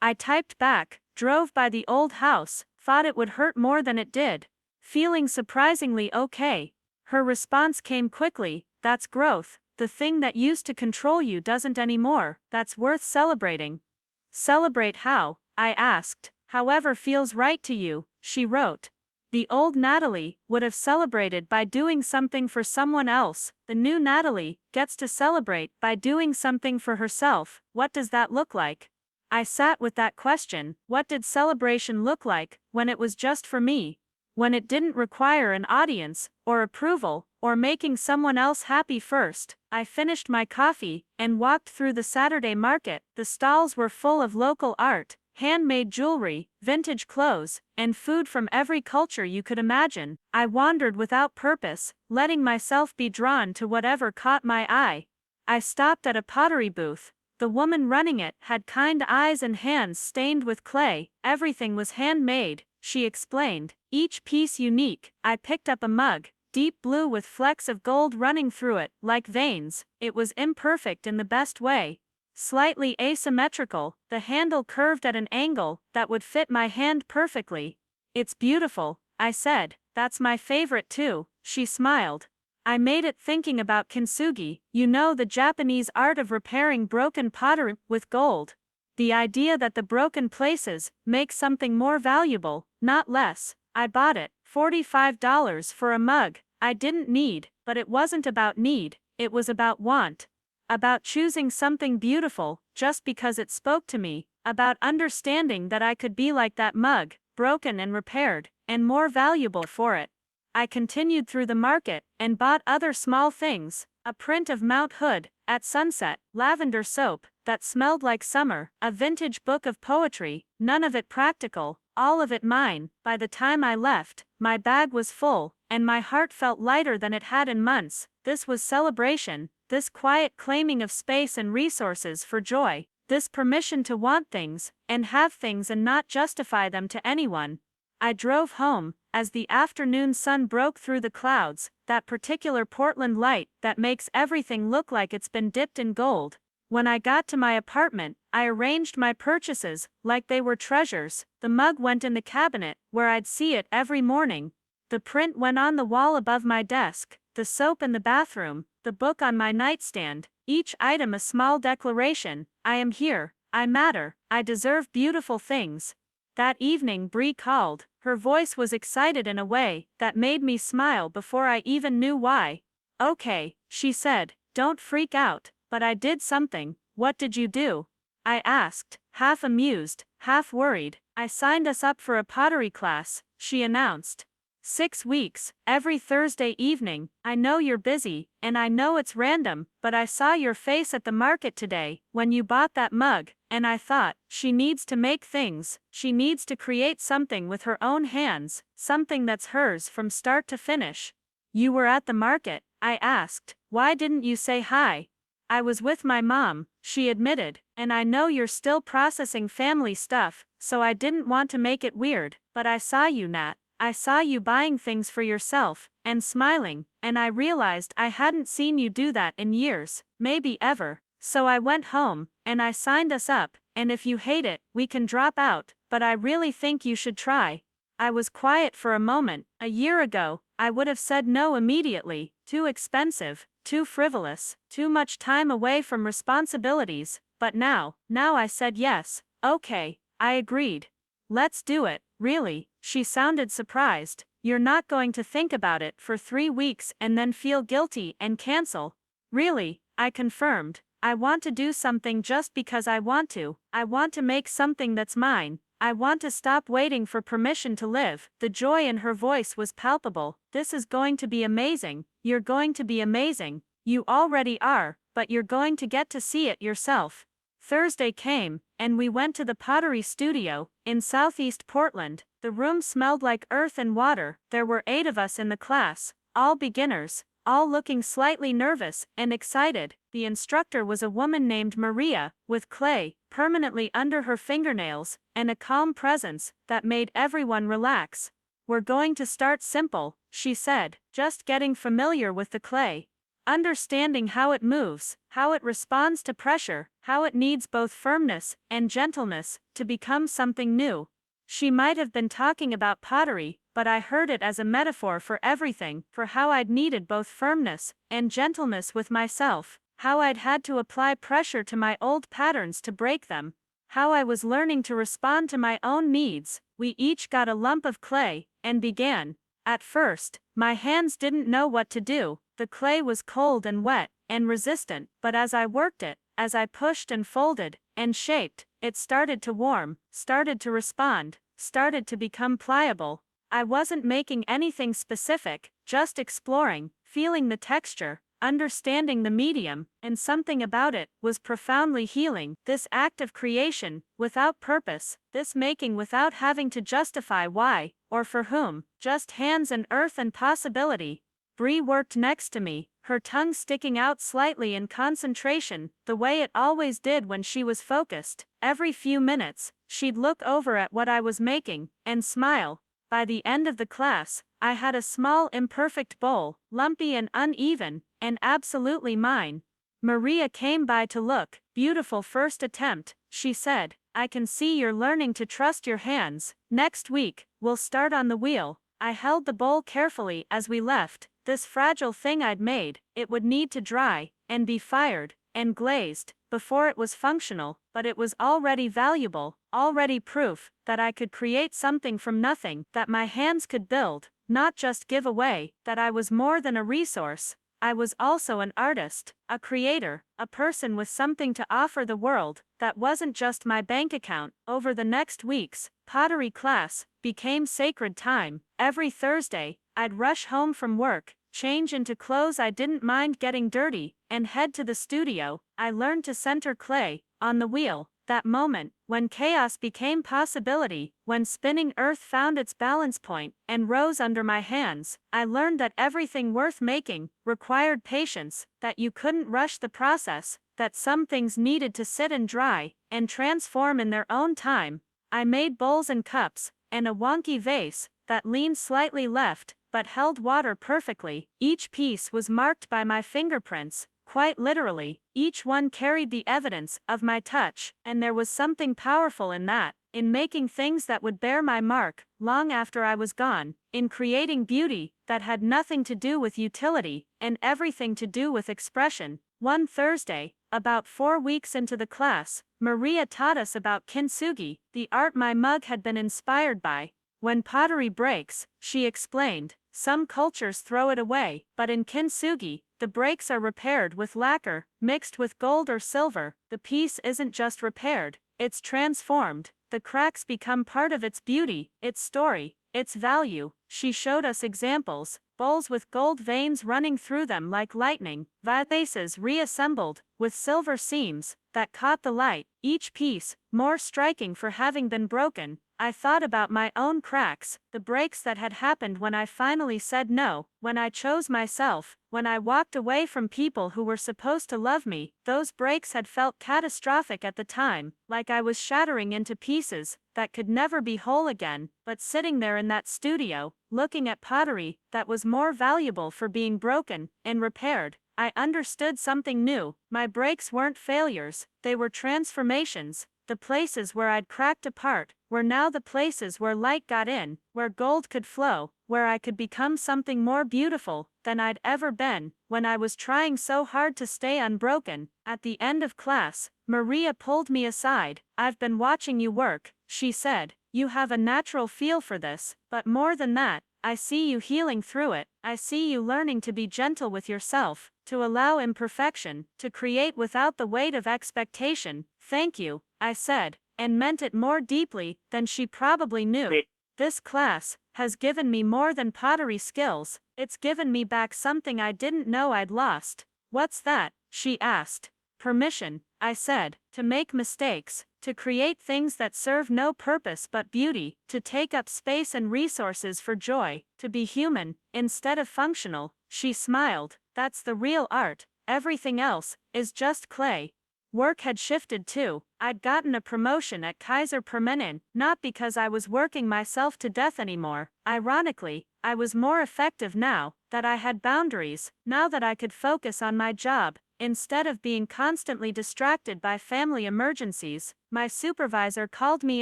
I typed back, drove by the old house, thought it would hurt more than it did. Feeling surprisingly okay. Her response came quickly, that's growth. The thing that used to control you doesn't anymore. That's worth celebrating. Celebrate how? I asked. However feels right to you, she wrote. The old Natalie would have celebrated by doing something for someone else. The new Natalie gets to celebrate by doing something for herself. What does that look like? I sat with that question. What did celebration look like when it was just for me? When it didn't require an audience, or approval, or making someone else happy first? I finished my coffee and walked through the Saturday market. The stalls were full of local art, handmade jewelry, vintage clothes, and food from every culture you could imagine. I wandered without purpose, letting myself be drawn to whatever caught my eye. I stopped at a pottery booth. The woman running it had kind eyes and hands stained with clay. Everything was handmade, she explained, each piece unique. I picked up a mug, deep blue with flecks of gold running through it, like veins. It was imperfect in the best way. Slightly asymmetrical, the handle curved at an angle that would fit my hand perfectly. It's beautiful, I said. That's my favorite too, she smiled. I made it thinking about kintsugi, the Japanese art of repairing broken pottery with gold. The idea that the broken places make something more valuable, not less. I bought it, $45 for a mug. I didn't need, but it wasn't about need, it was about want. About choosing something beautiful, just because it spoke to me. About understanding that I could be like that mug, broken and repaired, and more valuable for it. I continued through the market and bought other small things, a print of Mount Hood, at sunset, lavender soap, that smelled like summer, a vintage book of poetry, none of it practical, all of it mine. By the time I left, my bag was full, and my heart felt lighter than it had in months. This was celebration, this quiet claiming of space and resources for joy, this permission to want things, and have things and not justify them to anyone. I drove home, as the afternoon sun broke through the clouds, that particular Portland light that makes everything look like it's been dipped in gold. When I got to my apartment, I arranged my purchases like they were treasures. The mug went in the cabinet, where I'd see it every morning. The print went on the wall above my desk, the soap in the bathroom, the book on my nightstand, each item a small declaration: I am here, I matter, I deserve beautiful things. That evening Bree called. Her voice was excited in a way that made me smile before I even knew why. Okay, she said, don't freak out, but I did something. What did you do? I asked, half amused, half worried. I signed us up for a pottery class, she announced. 6 weeks, every Thursday evening. I know you're busy, and I know it's random, but I saw your face at the market today, when you bought that mug, and I thought, she needs to make things, she needs to create something with her own hands, something that's hers from start to finish. You were at the market? I asked. Why didn't you say hi? I was with my mom, she admitted, and I know you're still processing family stuff, so I didn't want to make it weird, but I saw you, Nat. I saw you buying things for yourself, and smiling, and I realized I hadn't seen you do that in years, maybe ever. So I went home, and I signed us up, and if you hate it, we can drop out, but I really think you should try. I was quiet for a moment. A year ago, I would have said no immediately. Too expensive, too frivolous, too much time away from responsibilities, but now I said yes. Okay, I agreed. Let's do it, really. She sounded surprised. You're not going to think about it for 3 weeks and then feel guilty and cancel? Really, I confirmed. I want to do something just because I want to. I want to make something that's mine. I want to stop waiting for permission to live. The joy in her voice was palpable. This is going to be amazing. You're going to be amazing. You already are, but you're going to get to see it yourself. Thursday came, and we went to the pottery studio, in Southeast Portland. The room smelled like earth and water. There were 8 of us in the class, all beginners, all looking slightly nervous and excited. The instructor was a woman named Maria, with clay permanently under her fingernails, and a calm presence that made everyone relax. We're going to start simple, she said, just getting familiar with the clay. Understanding how it moves, how it responds to pressure, how it needs both firmness and gentleness to become something new. She might have been talking about pottery, but I heard it as a metaphor for everything, for how I'd needed both firmness and gentleness with myself, how I'd had to apply pressure to my old patterns to break them, how I was learning to respond to my own needs. We each got a lump of clay, and began. At first, my hands didn't know what to do. The clay was cold and wet, and resistant, but as I worked it, as I pushed and folded, and shaped, it started to warm, started to respond, started to become pliable. I wasn't making anything specific, just exploring, feeling the texture, understanding the medium, and something about it was profoundly healing. This act of creation, without purpose, this making without having to justify why, or for whom, just hands and earth and possibility. Bree worked next to me, her tongue sticking out slightly in concentration, the way it always did when she was focused. Every few minutes, she'd look over at what I was making, and smile. By the end of the class, I had a small imperfect bowl, lumpy and uneven, and absolutely mine. Maria came by to look. Beautiful first attempt, she said. I can see you're learning to trust your hands. Next week, we'll start on the wheel. I held the bowl carefully as we left. This fragile thing I'd made, it would need to dry, and be fired, and glazed, before it was functional, but it was already valuable, already proof that I could create something from nothing, that my hands could build, not just give away, that I was more than a resource. I was also an artist, a creator, a person with something to offer the world, that wasn't just my bank account. Over the next weeks, pottery class became sacred time. Every Thursday, I'd rush home from work, change into clothes I didn't mind getting dirty, and head to the studio. I learned to center clay on the wheel. That moment, when chaos became possibility, when spinning earth found its balance point and rose under my hands, I learned that everything worth making required patience, that you couldn't rush the process, that some things needed to sit and dry and transform in their own time. I made bowls and cups, and a wonky vase that leaned slightly left but held water perfectly. Each piece was marked by my fingerprints. Quite literally, each one carried the evidence of my touch, and there was something powerful in that, in making things that would bear my mark long after I was gone, in creating beauty that had nothing to do with utility and everything to do with expression. One Thursday, about 4 weeks into the class, Maria taught us about kintsugi, the art my mug had been inspired by. When pottery breaks, she explained, some cultures throw it away, but in kintsugi, the breaks are repaired with lacquer, mixed with gold or silver. The piece isn't just repaired, it's transformed. The cracks become part of its beauty, its story, its value. She showed us examples, bowls with gold veins running through them like lightning, vases reassembled, with silver seams, that caught the light, each piece, more striking for having been broken. I thought about my own cracks, the breaks that had happened when I finally said no, when I chose myself, when I walked away from people who were supposed to love me. Those breaks had felt catastrophic at the time, like I was shattering into pieces that could never be whole again, but sitting there in that studio, looking at pottery that was more valuable for being broken and repaired, I understood something new. My breaks weren't failures, they were transformations. The places where I'd cracked apart were now the places where light got in, where gold could flow, where I could become something more beautiful than I'd ever been, when I was trying so hard to stay unbroken. At the end of class, Maria pulled me aside. I've been watching you work, she said. You have a natural feel for this, but more than that, I see you healing through it. I see you learning to be gentle with yourself, to allow imperfection, to create without the weight of expectation. Thank you, I said, and meant it more deeply than she probably knew. This class has given me more than pottery skills, it's given me back something I didn't know I'd lost. What's that? She asked. Permission, I said, to make mistakes, to create things that serve no purpose but beauty, to take up space and resources for joy, to be human, instead of functional. She smiled. That's the real art, everything else is just clay. Work had shifted too. I'd gotten a promotion at Kaiser Permanente, not because I was working myself to death anymore. Ironically, I was more effective now that I had boundaries, now that I could focus on my job, instead of being constantly distracted by family emergencies. My supervisor called me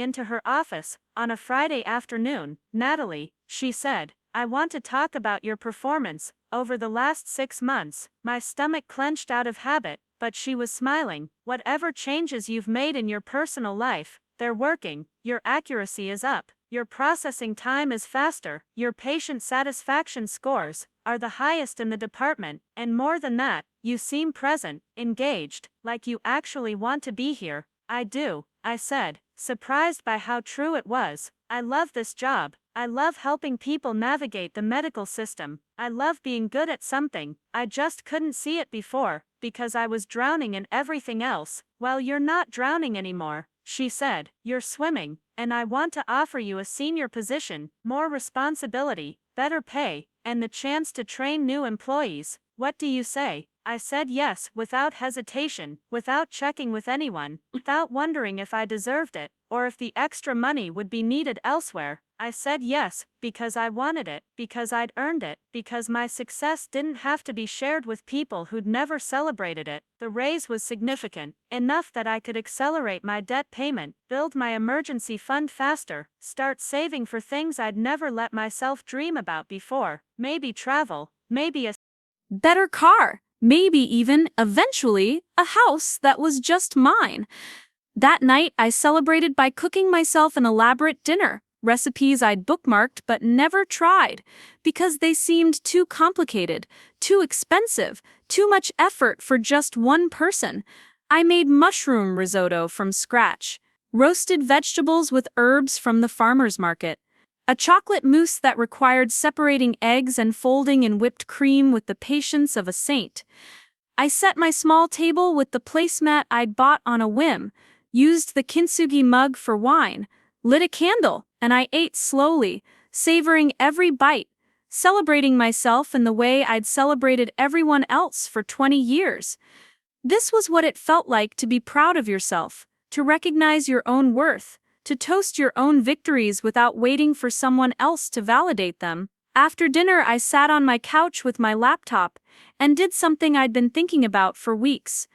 into her office on a Friday afternoon. Natalie, she said, I want to talk about your performance over the last 6 months. My stomach clenched out of habit, but she was smiling. Whatever changes you've made in your personal life, they're working. Your accuracy is up. Your processing time is faster. Your patient satisfaction scores are the highest in the department, and more than that, you seem present, engaged, like you actually want to be here. I do, I said, surprised by how true it was. I love this job. I love helping people navigate the medical system. I love being good at something. I just couldn't see it before, because I was drowning in everything else. Well, you're not drowning anymore, she said. You're swimming, and I want to offer you a senior position, more responsibility, better pay, and the chance to train new employees. What do you say? I said yes without hesitation, without checking with anyone, without wondering if I deserved it, or if the extra money would be needed elsewhere. I said yes, because I wanted it, because I'd earned it, because my success didn't have to be shared with people who'd never celebrated it. The raise was significant, enough that I could accelerate my debt payment, build my emergency fund faster, start saving for things I'd never let myself dream about before, maybe travel, maybe a Better car, maybe even, eventually, a house that was just mine. That night, I celebrated by cooking myself an elaborate dinner, recipes I'd bookmarked but never tried, because they seemed too complicated, too expensive, too much effort for just one person. I made mushroom risotto from scratch, roasted vegetables with herbs from the farmer's market, A chocolate mousse that required separating eggs and folding in whipped cream with the patience of a saint. I set my small table with the placemat I'd bought on a whim, used the kintsugi mug for wine, lit a candle, and I ate slowly, savoring every bite, celebrating myself in the way I'd celebrated everyone else for 20 years. This was what it felt like to be proud of yourself, to recognize your own worth, to toast your own victories without waiting for someone else to validate them. After dinner, I sat on my couch with my laptop and did something I'd been thinking about for weeks.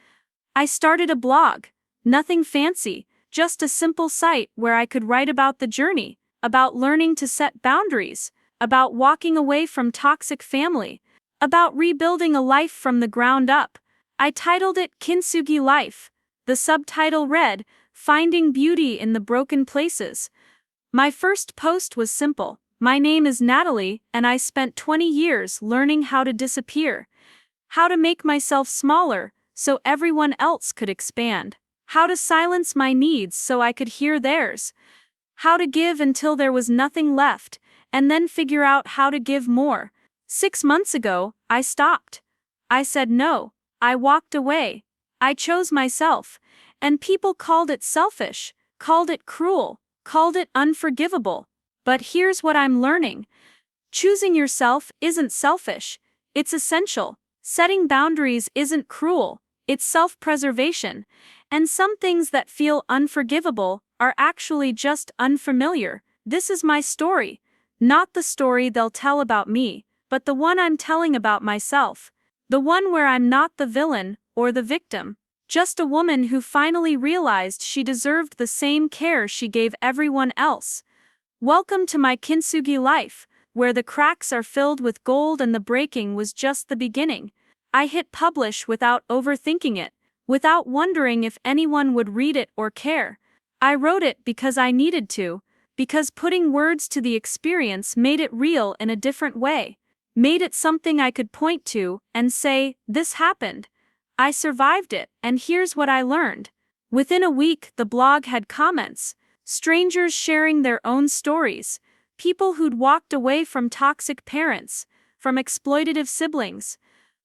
I started a blog. Nothing fancy, just a simple site where I could write about the journey, about learning to set boundaries, about walking away from toxic family, about rebuilding a life from the ground up. I titled it Kintsugi Life. The subtitle read, Finding Beauty in the Broken Places. My first post was simple. My name is Natalie, and I spent 20 years learning how to disappear. How to make myself smaller so everyone else could expand. How to silence my needs so I could hear theirs. How to give until there was nothing left, and then figure out how to give more. 6 months ago, I stopped. I said no. I walked away. I chose myself. And people called it selfish, called it cruel, called it unforgivable. But here's what I'm learning. Choosing yourself isn't selfish. It's essential. Setting boundaries isn't cruel. It's self-preservation. And some things that feel unforgivable are actually just unfamiliar. This is my story. Not the story they'll tell about me, but the one I'm telling about myself. The one where I'm not the villain or the victim. Just a woman who finally realized she deserved the same care she gave everyone else. Welcome to my kintsugi life, where the cracks are filled with gold and the breaking was just the beginning. I hit publish without overthinking it, without wondering if anyone would read it or care. I wrote it because I needed to, because putting words to the experience made it real in a different way, made it something I could point to and say, this happened. I survived it, and here's what I learned. Within a week, the blog had comments, strangers sharing their own stories, people who'd walked away from toxic parents, from exploitative siblings,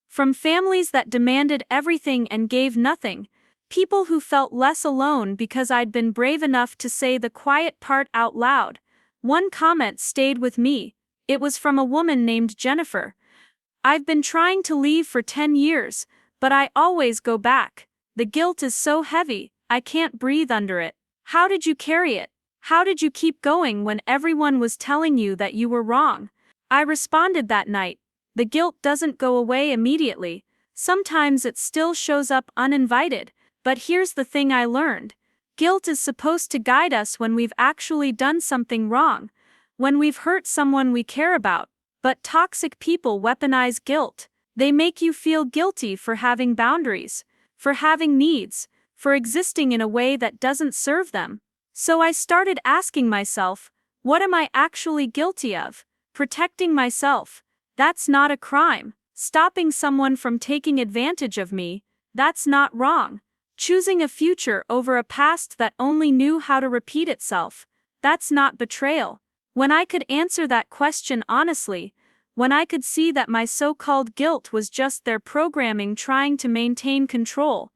from families that demanded everything and gave nothing, people who felt less alone because I'd been brave enough to say the quiet part out loud. One comment stayed with me. It was from a woman named Jennifer. I've been trying to leave for 10 years, but I always go back. The guilt is so heavy, I can't breathe under it. How did you carry it? How did you keep going when everyone was telling you that you were wrong? I responded that night. The guilt doesn't go away immediately. Sometimes it still shows up uninvited. But here's the thing I learned. Guilt is supposed to guide us when we've actually done something wrong, when we've hurt someone we care about. But toxic people weaponize guilt. They make you feel guilty for having boundaries, for having needs, for existing in a way that doesn't serve them. So I started asking myself, what am I actually guilty of? Protecting myself. That's not a crime. Stopping someone from taking advantage of me. That's not wrong. Choosing a future over a past that only knew how to repeat itself. That's not betrayal. When I could answer that question honestly, when I could see that my so-called guilt was just their programming trying to maintain control,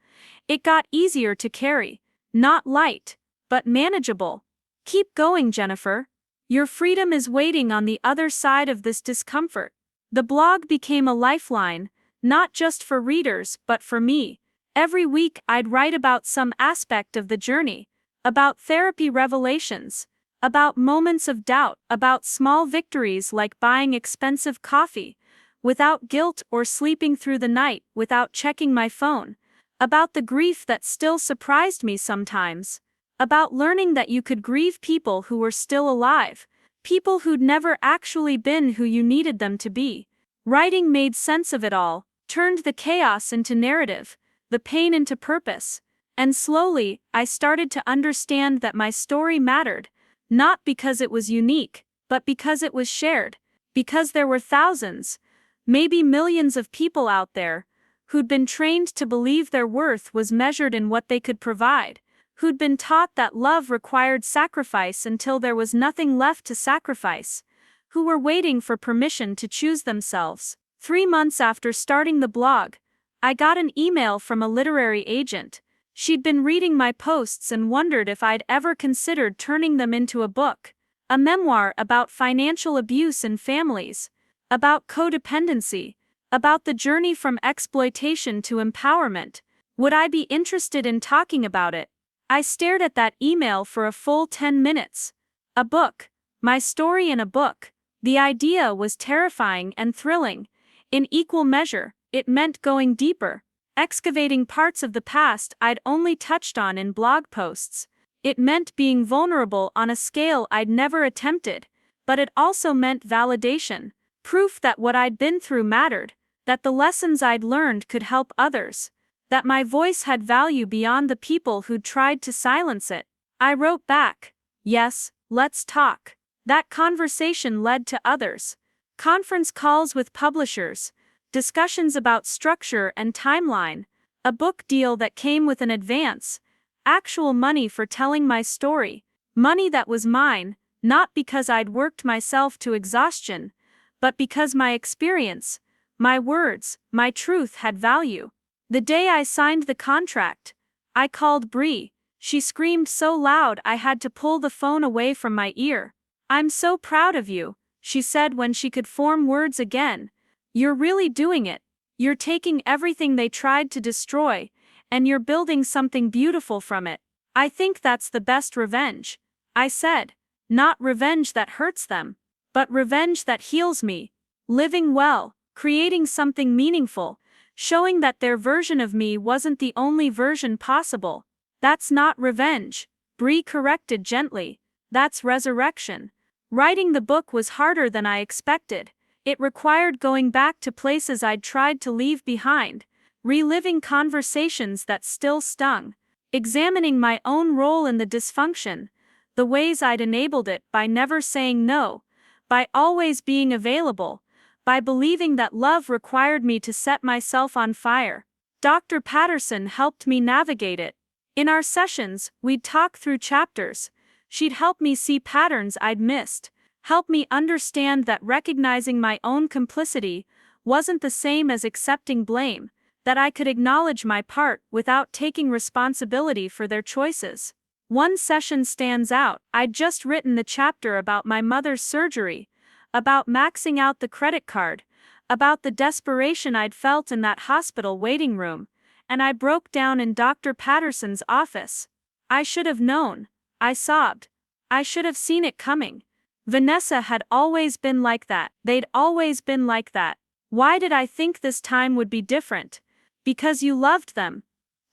it got easier to carry. Not light, but manageable. Keep going, Jennifer. Your freedom is waiting on the other side of this discomfort. The blog became a lifeline, not just for readers but for me. Every week I'd write about some aspect of the journey, about therapy revelations, about moments of doubt, about small victories like buying expensive coffee, without guilt or sleeping through the night without checking my phone, about the grief that still surprised me sometimes, about learning that you could grieve people who were still alive, people who'd never actually been who you needed them to be. Writing made sense of it all, turned the chaos into narrative, the pain into purpose, and slowly I started to understand that my story mattered. Not because it was unique, but because it was shared, because there were thousands, maybe millions of people out there, who'd been trained to believe their worth was measured in what they could provide, who'd been taught that love required sacrifice until there was nothing left to sacrifice, who were waiting for permission to choose themselves. 3 months after starting the blog, I got an email from a literary agent. She'd been reading my posts and wondered if I'd ever considered turning them into a book, a memoir about financial abuse in families, about codependency, about the journey from exploitation to empowerment. Would I be interested in talking about it? I stared at that email for a full 10 minutes. A book. My story in a book. The idea was terrifying and thrilling. In equal measure, it meant going deeper, excavating parts of the past I'd only touched on in blog posts. It meant being vulnerable on a scale I'd never attempted, but it also meant validation, proof that what I'd been through mattered, that the lessons I'd learned could help others, that my voice had value beyond the people who'd tried to silence it. I wrote back, "Yes, let's talk." That conversation led to others. Conference calls with publishers, discussions about structure and timeline, a book deal that came with an advance, actual money for telling my story, money that was mine, not because I'd worked myself to exhaustion, but because my experience, my words, my truth had value. The day I signed the contract, I called Bree. She screamed so loud I had to pull the phone away from my ear. "I'm so proud of you," she said when she could form words again. "You're really doing it. You're taking everything they tried to destroy, and you're building something beautiful from it." "I think that's the best revenge," I said. "Not revenge that hurts them, but revenge that heals me. Living well, creating something meaningful, showing that their version of me wasn't the only version possible. That's not revenge," Bree corrected gently. "That's resurrection." Writing the book was harder than I expected. It required going back to places I'd tried to leave behind, reliving conversations that still stung, examining my own role in the dysfunction, the ways I'd enabled it by never saying no, by always being available, by believing that love required me to set myself on fire. Dr. Patterson helped me navigate it. In our sessions, we'd talk through chapters. She'd help me see patterns I'd missed, help me understand that recognizing my own complicity wasn't the same as accepting blame, that I could acknowledge my part without taking responsibility for their choices. One session stands out. I'd just written the chapter about my mother's surgery, about maxing out the credit card, about the desperation I'd felt in that hospital waiting room, and I broke down in Dr. Patterson's office. "I should have known," I sobbed. "I should have seen it coming. Vanessa had always been like that. They'd always been like that. Why did I think this time would be different? Because you loved them,"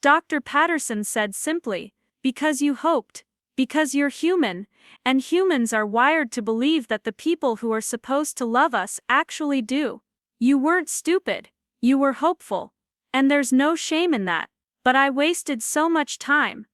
Dr. Patterson said simply. "Because you hoped. Because you're human, and humans are wired to believe that the people who are supposed to love us actually do. You weren't stupid. You were hopeful. And there's no shame in that. But I wasted so much time,"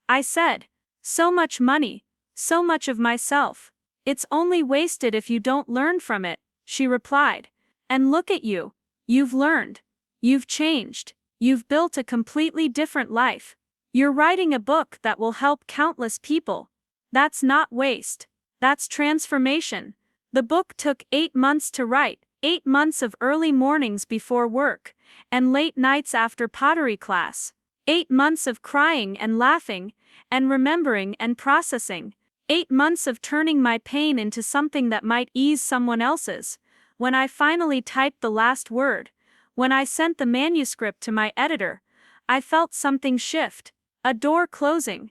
I said. "So much money. So much of myself." "It's only wasted if you don't learn from it," she replied. "And look at you. You've learned. You've changed. You've built a completely different life. You're writing a book that will help countless people. That's not waste. That's transformation." The book took 8 months to write, 8 months of early mornings before work, and late nights after pottery class. 8 months of crying and laughing, and remembering and processing. 8 months of turning my pain into something that might ease someone else's. When I finally typed the last word, when I sent the manuscript to my editor, I felt something shift. A door closing.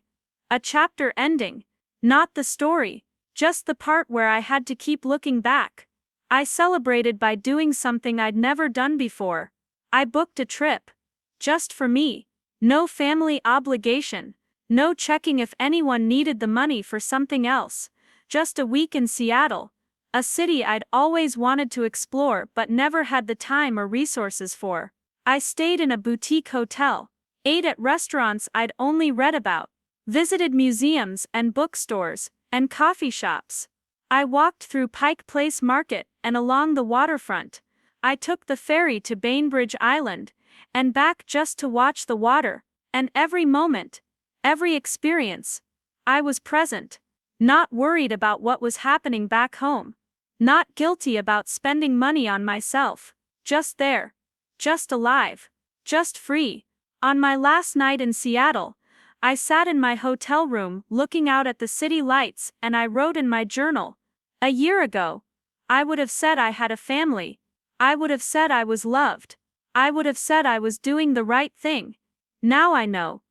A chapter ending. Not the story, just the part where I had to keep looking back. I celebrated by doing something I'd never done before. I booked a trip. Just for me. No family obligation. No checking if anyone needed the money for something else. Just a week in Seattle, a city I'd always wanted to explore but never had the time or resources for. I stayed in a boutique hotel, ate at restaurants I'd only read about, visited museums and bookstores and coffee shops. I walked through Pike Place Market and along the waterfront. I took the ferry to Bainbridge Island and back just to watch the water, and every moment, Every experience. I was present. Not worried about what was happening back home. Not guilty about spending money on myself. Just there. Just alive. Just free. On my last night in Seattle, I sat in my hotel room looking out at the city lights and I wrote in my journal. A year ago, I would have said I had a family. I would have said I was loved. I would have said I was doing the right thing. Now I know.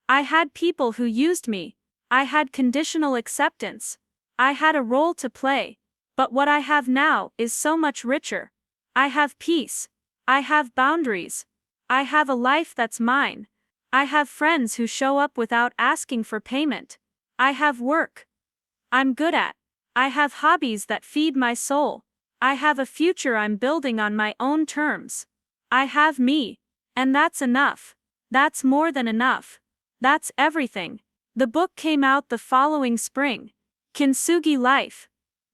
I had people who used me. I had conditional acceptance. I had a role to play. But what I have now is so much richer. I have peace. I have boundaries. I have a life that's mine. I have friends who show up without asking for payment. I have work I'm good at. I have hobbies that feed my soul. I have a future I'm building on my own terms. I have me. And that's enough. That's more than enough. That's everything. The book came out the following spring. Kintsugi Life.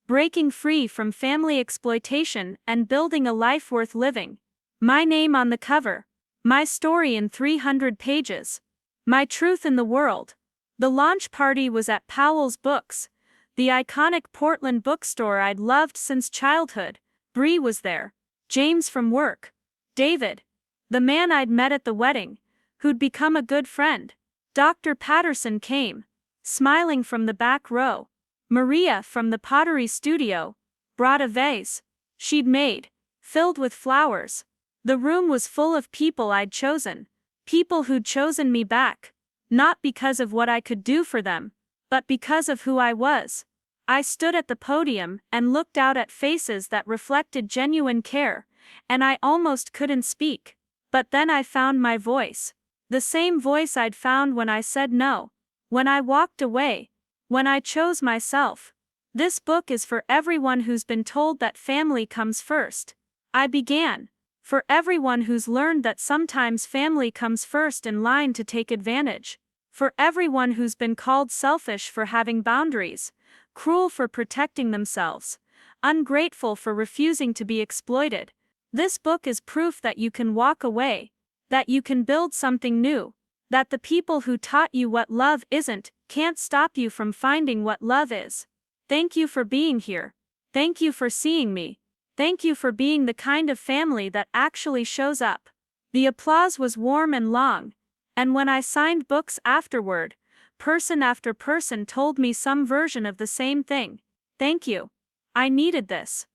Breaking free from family exploitation and building a life worth living. My name on the cover. My story in 300 pages. My truth in the world. The launch party was at Powell's Books, the iconic Portland bookstore I'd loved since childhood. Bree was there. James from work. David. The man I'd met at the wedding, who'd become a good friend. Dr. Patterson came, smiling from the back row. Maria from the pottery studio brought a vase she'd made, filled with flowers. The room was full of people I'd chosen, people who'd chosen me back, not because of what I could do for them, but because of who I was. I stood at the podium and looked out at faces that reflected genuine care, and I almost couldn't speak. But then I found my voice. The same voice I'd found when I said no, when I walked away, when I chose myself. This book is for everyone who's been told that family comes first. I began. For everyone who's learned that sometimes family comes first in line to take advantage. For everyone who's been called selfish for having boundaries, cruel for protecting themselves, ungrateful for refusing to be exploited. This book is proof that you can walk away, that you can build something new, that the people who taught you what love isn't can't stop you from finding what love is. Thank you for being here. Thank you for seeing me. Thank you for being the kind of family that actually shows up. The applause was warm and long, and when I signed books afterward, person after person told me some version of the same thing. Thank you. I needed this.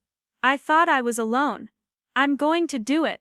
I thought I was alone. I'm going to do it.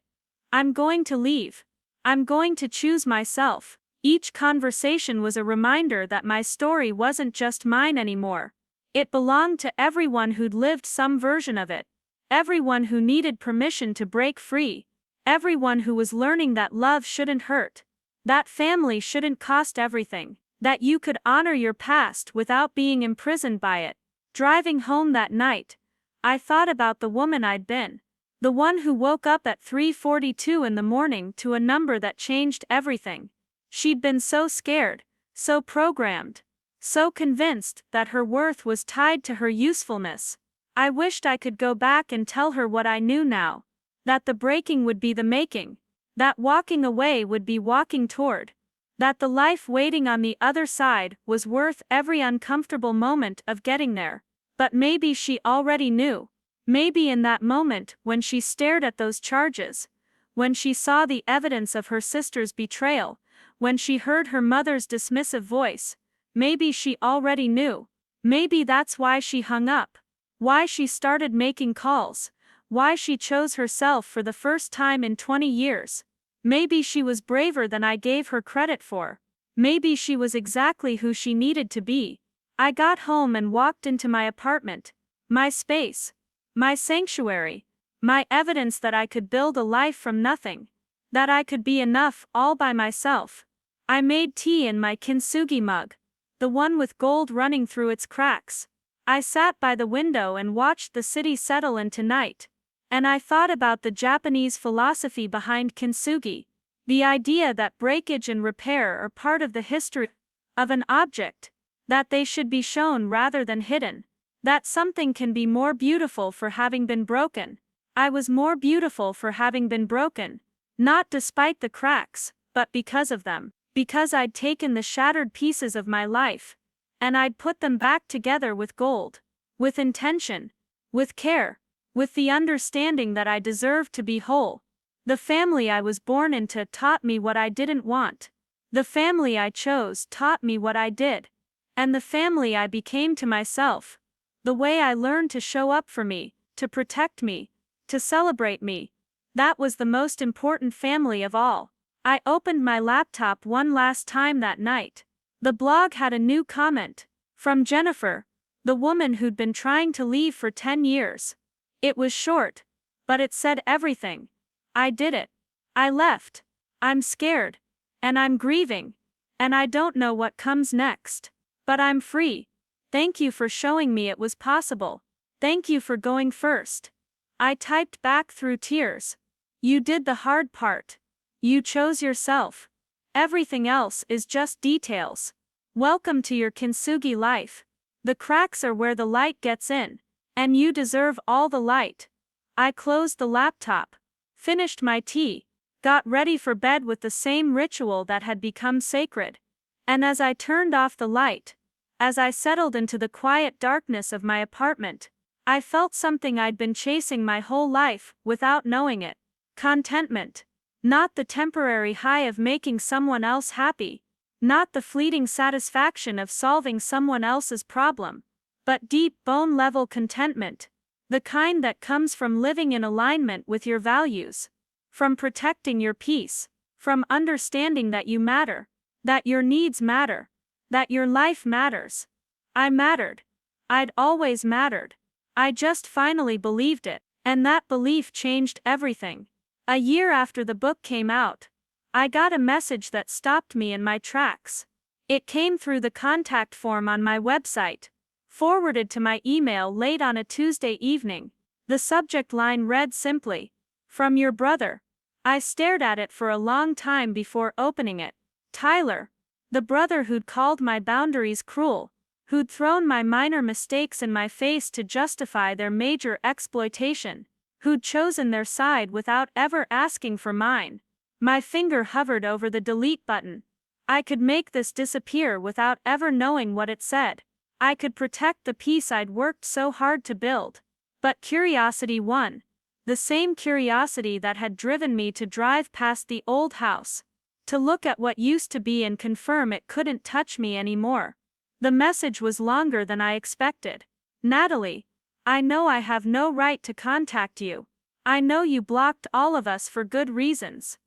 I'm going to leave. I'm going to choose myself. Each conversation was a reminder that my story wasn't just mine anymore. It belonged to everyone who'd lived some version of it. Everyone who needed permission to break free. Everyone who was learning that love shouldn't hurt. That family shouldn't cost everything. That you could honor your past without being imprisoned by it. Driving home that night, I thought about the woman I'd been. The one who woke up at 3:42 in the morning to a number that changed everything. She'd been so scared, so programmed, so convinced that her worth was tied to her usefulness. I wished I could go back and tell her what I knew now. That the breaking would be the making. That walking away would be walking toward. That the life waiting on the other side was worth every uncomfortable moment of getting there. But maybe she already knew. Maybe in that moment when she stared at those charges, when she saw the evidence of her sister's betrayal, when she heard her mother's dismissive voice, maybe she already knew. Maybe that's why she hung up. Why she started making calls. Why she chose herself for the first time in 20 years. Maybe she was braver than I gave her credit for. Maybe she was exactly who she needed to be. I got home and walked into my apartment. My space. My sanctuary. My evidence that I could build a life from nothing. That I could be enough all by myself. I made tea in my kintsugi mug. The one with gold running through its cracks. I sat by the window and watched the city settle into night. And I thought about the Japanese philosophy behind kintsugi. The idea that breakage and repair are part of the history of an object. That they should be shown rather than hidden. That something can be more beautiful for having been broken. I was more beautiful for having been broken. Not despite the cracks, but because of them. Because I'd taken the shattered pieces of my life, and I'd put them back together with gold, with intention, with care, with the understanding that I deserved to be whole. The family I was born into taught me what I didn't want. The family I chose taught me what I did. And the family I became to myself, the way I learned to show up for me, to protect me, to celebrate me, that was the most important family of all. I opened my laptop one last time that night. The blog had a new comment. From Jennifer, the woman who'd been trying to leave for 10 years. It was short, but it said everything. I did it. I left. I'm scared. And I'm grieving. And I don't know what comes next. But I'm free. Thank you for showing me it was possible. Thank you for going first. I typed back through tears. You did the hard part. You chose yourself. Everything else is just details. Welcome to your kintsugi life. The cracks are where the light gets in. And you deserve all the light. I closed the laptop, finished my tea, got ready for bed with the same ritual that had become sacred. And as I turned off the light, as I settled into the quiet darkness of my apartment, I felt something I'd been chasing my whole life without knowing it. Contentment. Not the temporary high of making someone else happy, not the fleeting satisfaction of solving someone else's problem, but deep bone-level contentment, the kind that comes from living in alignment with your values, from protecting your peace, from understanding that you matter, that your needs matter, that your life matters. I mattered. I'd always mattered. I just finally believed it, and that belief changed everything. A year after the book came out, I got a message that stopped me in my tracks. It came through the contact form on my website, forwarded to my email late on a Tuesday evening. The subject line read simply, "From your brother." I stared at it for a long time before opening it. Tyler, the brother who'd called my boundaries cruel, who'd thrown my minor mistakes in my face to justify their major exploitation, who'd chosen their side without ever asking for mine. My finger hovered over the delete button. I could make this disappear without ever knowing what it said. I could protect the peace I'd worked so hard to build. But curiosity won. The same curiosity that had driven me to drive past the old house, to look at what used to be and confirm it couldn't touch me anymore. The message was longer than I expected. Natalie, I know I have no right to contact you. I know you blocked all of us for good reasons.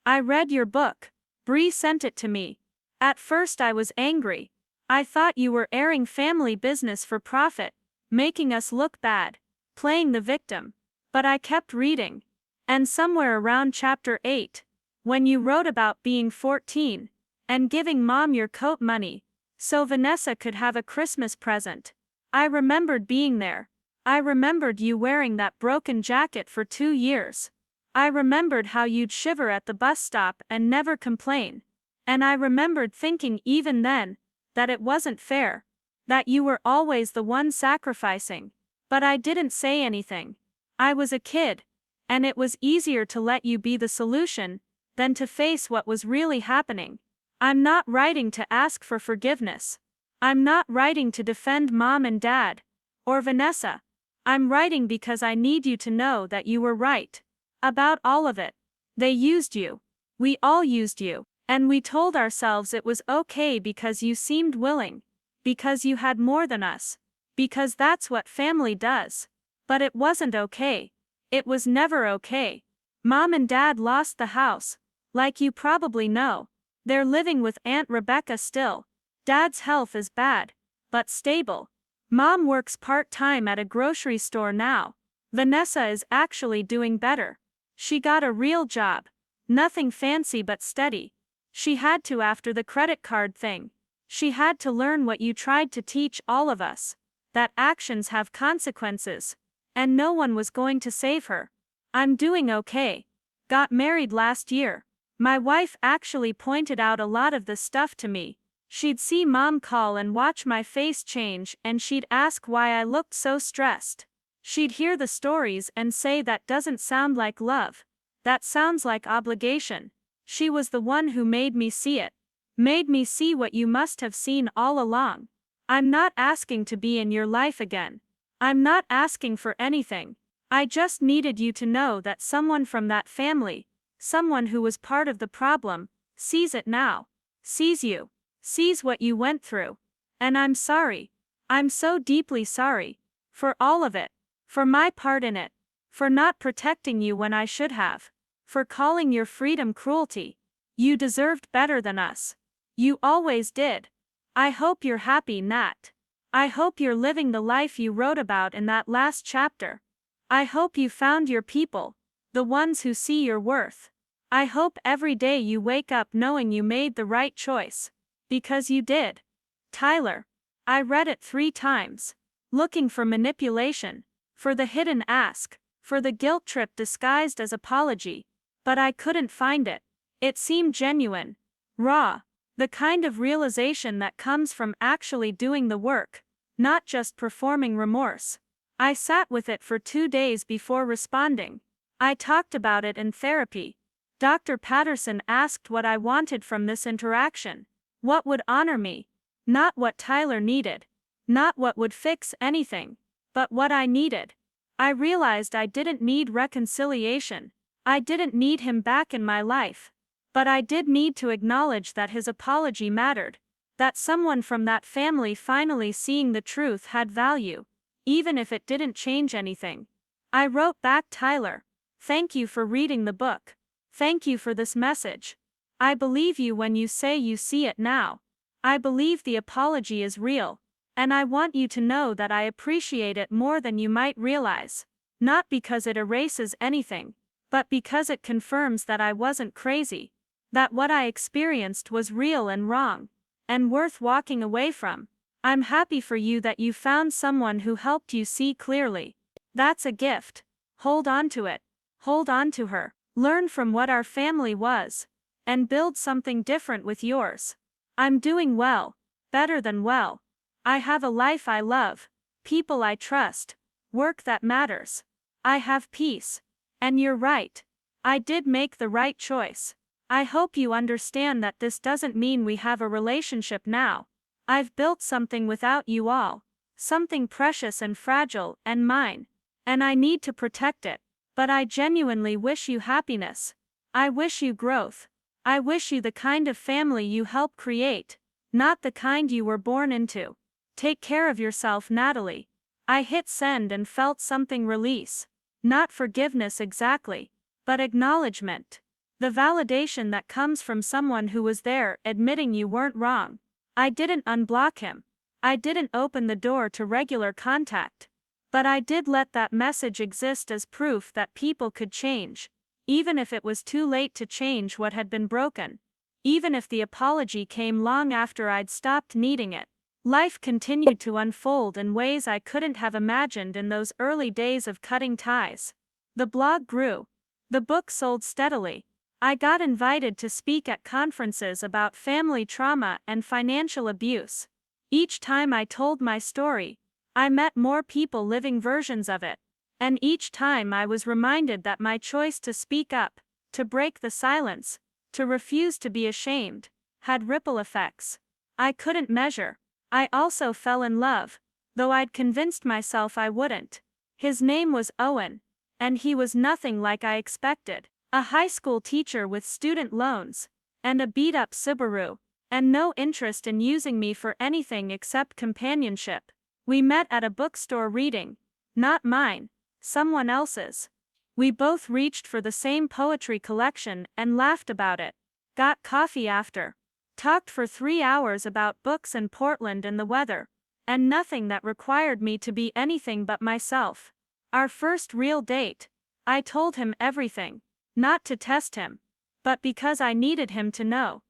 I read your book. Bree sent it to me. At first I was angry. I thought you were airing family business for profit, making us look bad, playing the victim. But I kept reading. And somewhere around chapter 8, when you wrote about being 14, and giving mom your coat money, so Vanessa could have a Christmas present, I remembered being there. I remembered you wearing that broken jacket for 2 years. I remembered how you'd shiver at the bus stop and never complain. And I remembered thinking even then, that it wasn't fair. That you were always the one sacrificing. But I didn't say anything. I was a kid. And it was easier to let you be the solution, than to face what was really happening. I'm not writing to ask for forgiveness. I'm not writing to defend mom and dad, or Vanessa. I'm writing because I need you to know that you were right. About all of it. They used you. We all used you. And we told ourselves it was okay because you seemed willing. Because you had more than us. Because that's what family does. But it wasn't okay. It was never okay. Mom and dad lost the house. Like you probably know. They're living with Aunt Rebecca still. Dad's health is bad, but stable. Mom works part-time at a grocery store now. Vanessa is actually doing better. She got a real job. Nothing fancy but steady. She had to after the credit card thing. She had to learn what you tried to teach all of us. That actions have consequences. And no one was going to save her. I'm doing okay. Got married last year. My wife actually pointed out a lot of the stuff to me. She'd see mom call and watch my face change and she'd ask why I looked so stressed. She'd hear the stories and say that doesn't sound like love. That sounds like obligation. She was the one who made me see it. Made me see what you must have seen all along. I'm not asking to be in your life again. I'm not asking for anything. I just needed you to know that someone from that family, someone who was part of the problem, sees it now. Sees you. Sees what you went through. And I'm sorry. I'm so deeply sorry. For all of it. For my part in it. For not protecting you when I should have. For calling your freedom cruelty. You deserved better than us. You always did. I hope you're happy, Nat. I hope you're living the life you wrote about in that last chapter. I hope you found your people, the ones who see your worth. I hope every day you wake up knowing you made the right choice. Because you did. Tyler. I read it 3 times. Looking for manipulation. For the hidden ask. For the guilt trip disguised as apology. But I couldn't find it. It seemed genuine. Raw. The kind of realization that comes from actually doing the work, not just performing remorse. I sat with it for 2 days before responding. I talked about it in therapy. Dr. Patterson asked what I wanted from this interaction. What would honor me? Not what Tyler needed. Not what would fix anything. But what I needed. I realized I didn't need reconciliation. I didn't need him back in my life. But I did need to acknowledge that his apology mattered. That someone from that family finally seeing the truth had value. Even if it didn't change anything. I wrote back, Tyler. Thank you for reading the book. Thank you for this message. I believe you when you say you see it now. I believe the apology is real. And I want you to know that I appreciate it more than you might realize. Not because it erases anything, but because it confirms that I wasn't crazy. That what I experienced was real and wrong. And worth walking away from. I'm happy for you that you found someone who helped you see clearly. That's a gift. Hold on to it. Hold on to her. Learn from what our family was. And build something different with yours. I'm doing well. Better than well. I have a life I love. People I trust. Work that matters. I have peace. And you're right. I did make the right choice. I hope you understand that this doesn't mean we have a relationship now. I've built something without you all. Something precious and fragile and mine. And I need to protect it. But I genuinely wish you happiness. I wish you growth. I wish you the kind of family you help create. Not the kind you were born into. Take care of yourself, Natalie. I hit send and felt something release. Not forgiveness exactly. But acknowledgement. The validation that comes from someone who was there admitting you weren't wrong. I didn't unblock him. I didn't open the door to regular contact. But I did let that message exist as proof that people could change. Even if it was too late to change what had been broken. Even if the apology came long after I'd stopped needing it. Life continued to unfold in ways I couldn't have imagined in those early days of cutting ties. The blog grew. The book sold steadily. I got invited to speak at conferences about family trauma and financial abuse. Each time I told my story, I met more people living versions of it. And each time I was reminded that my choice to speak up, to break the silence, to refuse to be ashamed, had ripple effects I couldn't measure. I also fell in love, though I'd convinced myself I wouldn't. His name was Owen. And he was nothing like I expected. A high school teacher with student loans, and a beat-up Subaru, and no interest in using me for anything except companionship. We met at a bookstore reading. Not mine, someone else's. We both reached for the same poetry collection and laughed about it. Got coffee after. Talked for 3 hours about books and Portland and the weather. And nothing that required me to be anything but myself. Our first real date. I told him everything. Not to test him. But because I needed him to know.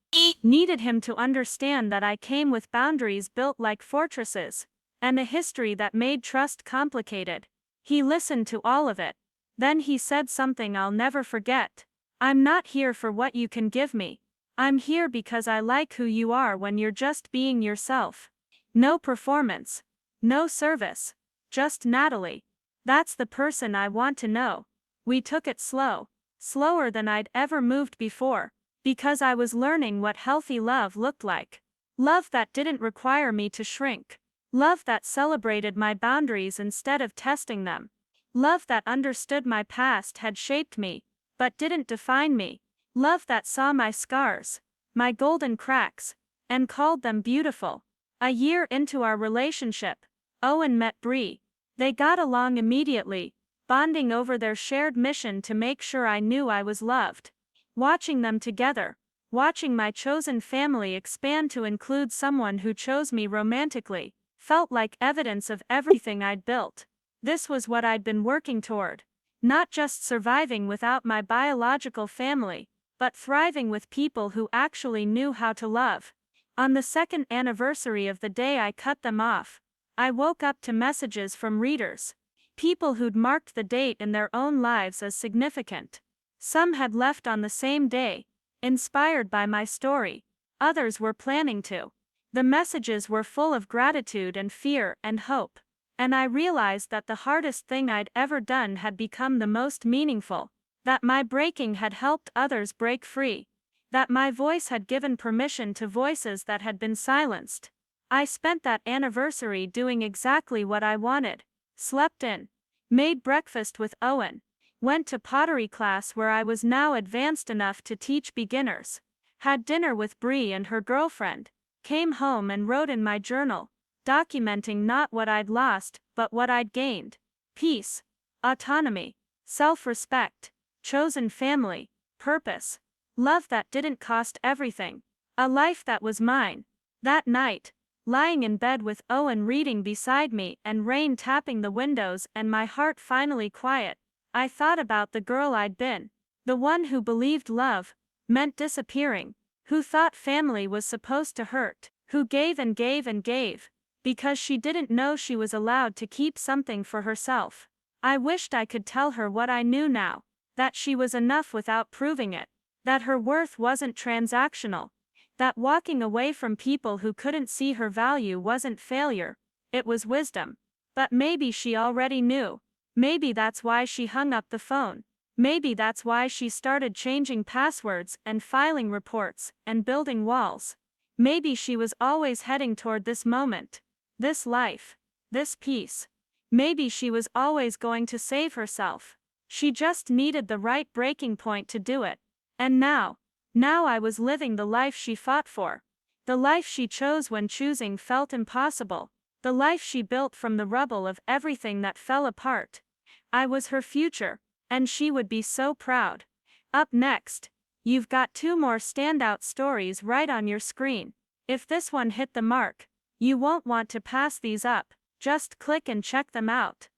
Needed him to understand that I came with boundaries built like fortresses. And a history that made trust complicated. He listened to all of it. Then he said something I'll never forget. I'm not here for what you can give me. I'm here because I like who you are when you're just being yourself. No performance. No service. Just Natalie. That's the person I want to know. We took it slow. Slower than I'd ever moved before. Because I was learning what healthy love looked like. Love that didn't require me to shrink. Love that celebrated my boundaries instead of testing them. Love that understood my past had shaped me, but didn't define me. Love that saw my scars, my golden cracks, and called them beautiful. A year into our relationship, Owen met Bree. They got along immediately, bonding over their shared mission to make sure I knew I was loved. Watching them together, watching my chosen family expand to include someone who chose me romantically, felt like evidence of everything I'd built. This was what I'd been working toward. Not just surviving without my biological family, but thriving with people who actually knew how to love. On the second anniversary of the day I cut them off, I woke up to messages from readers. People who'd marked the date in their own lives as significant. Some had left on the same day, inspired by my story. Others were planning to. The messages were full of gratitude and fear and hope. And I realized that the hardest thing I'd ever done had become the most meaningful. That my breaking had helped others break free. That my voice had given permission to voices that had been silenced. I spent that anniversary doing exactly what I wanted. Slept in. Made breakfast with Owen. Went to pottery class where I was now advanced enough to teach beginners. Had dinner with Bree and her girlfriend. Came home and wrote in my journal, documenting not what I'd lost, but what I'd gained. Peace. Autonomy. Self-respect. Chosen family. Purpose. Love that didn't cost everything. A life that was mine. That night, lying in bed with Owen reading beside me and rain tapping the windows and my heart finally quiet, I thought about the girl I'd been. The one who believed love meant disappearing. Who thought family was supposed to hurt. Who gave and gave and gave, because she didn't know she was allowed to keep something for herself. I wished I could tell her what I knew now. That she was enough without proving it. That her worth wasn't transactional. That walking away from people who couldn't see her value wasn't failure, it was wisdom. But maybe she already knew. Maybe that's why she hung up the phone. Maybe that's why she started changing passwords and filing reports and building walls. Maybe she was always heading toward this moment, this life, this peace. Maybe she was always going to save herself. She just needed the right breaking point to do it. And now I was living the life she fought for. The life she chose when choosing felt impossible. The life she built from the rubble of everything that fell apart. I was her future, and she would be so proud. Up next, you've got 2 more standout stories right on your screen. If this one hit the mark, you won't want to pass these up. Just click and check them out.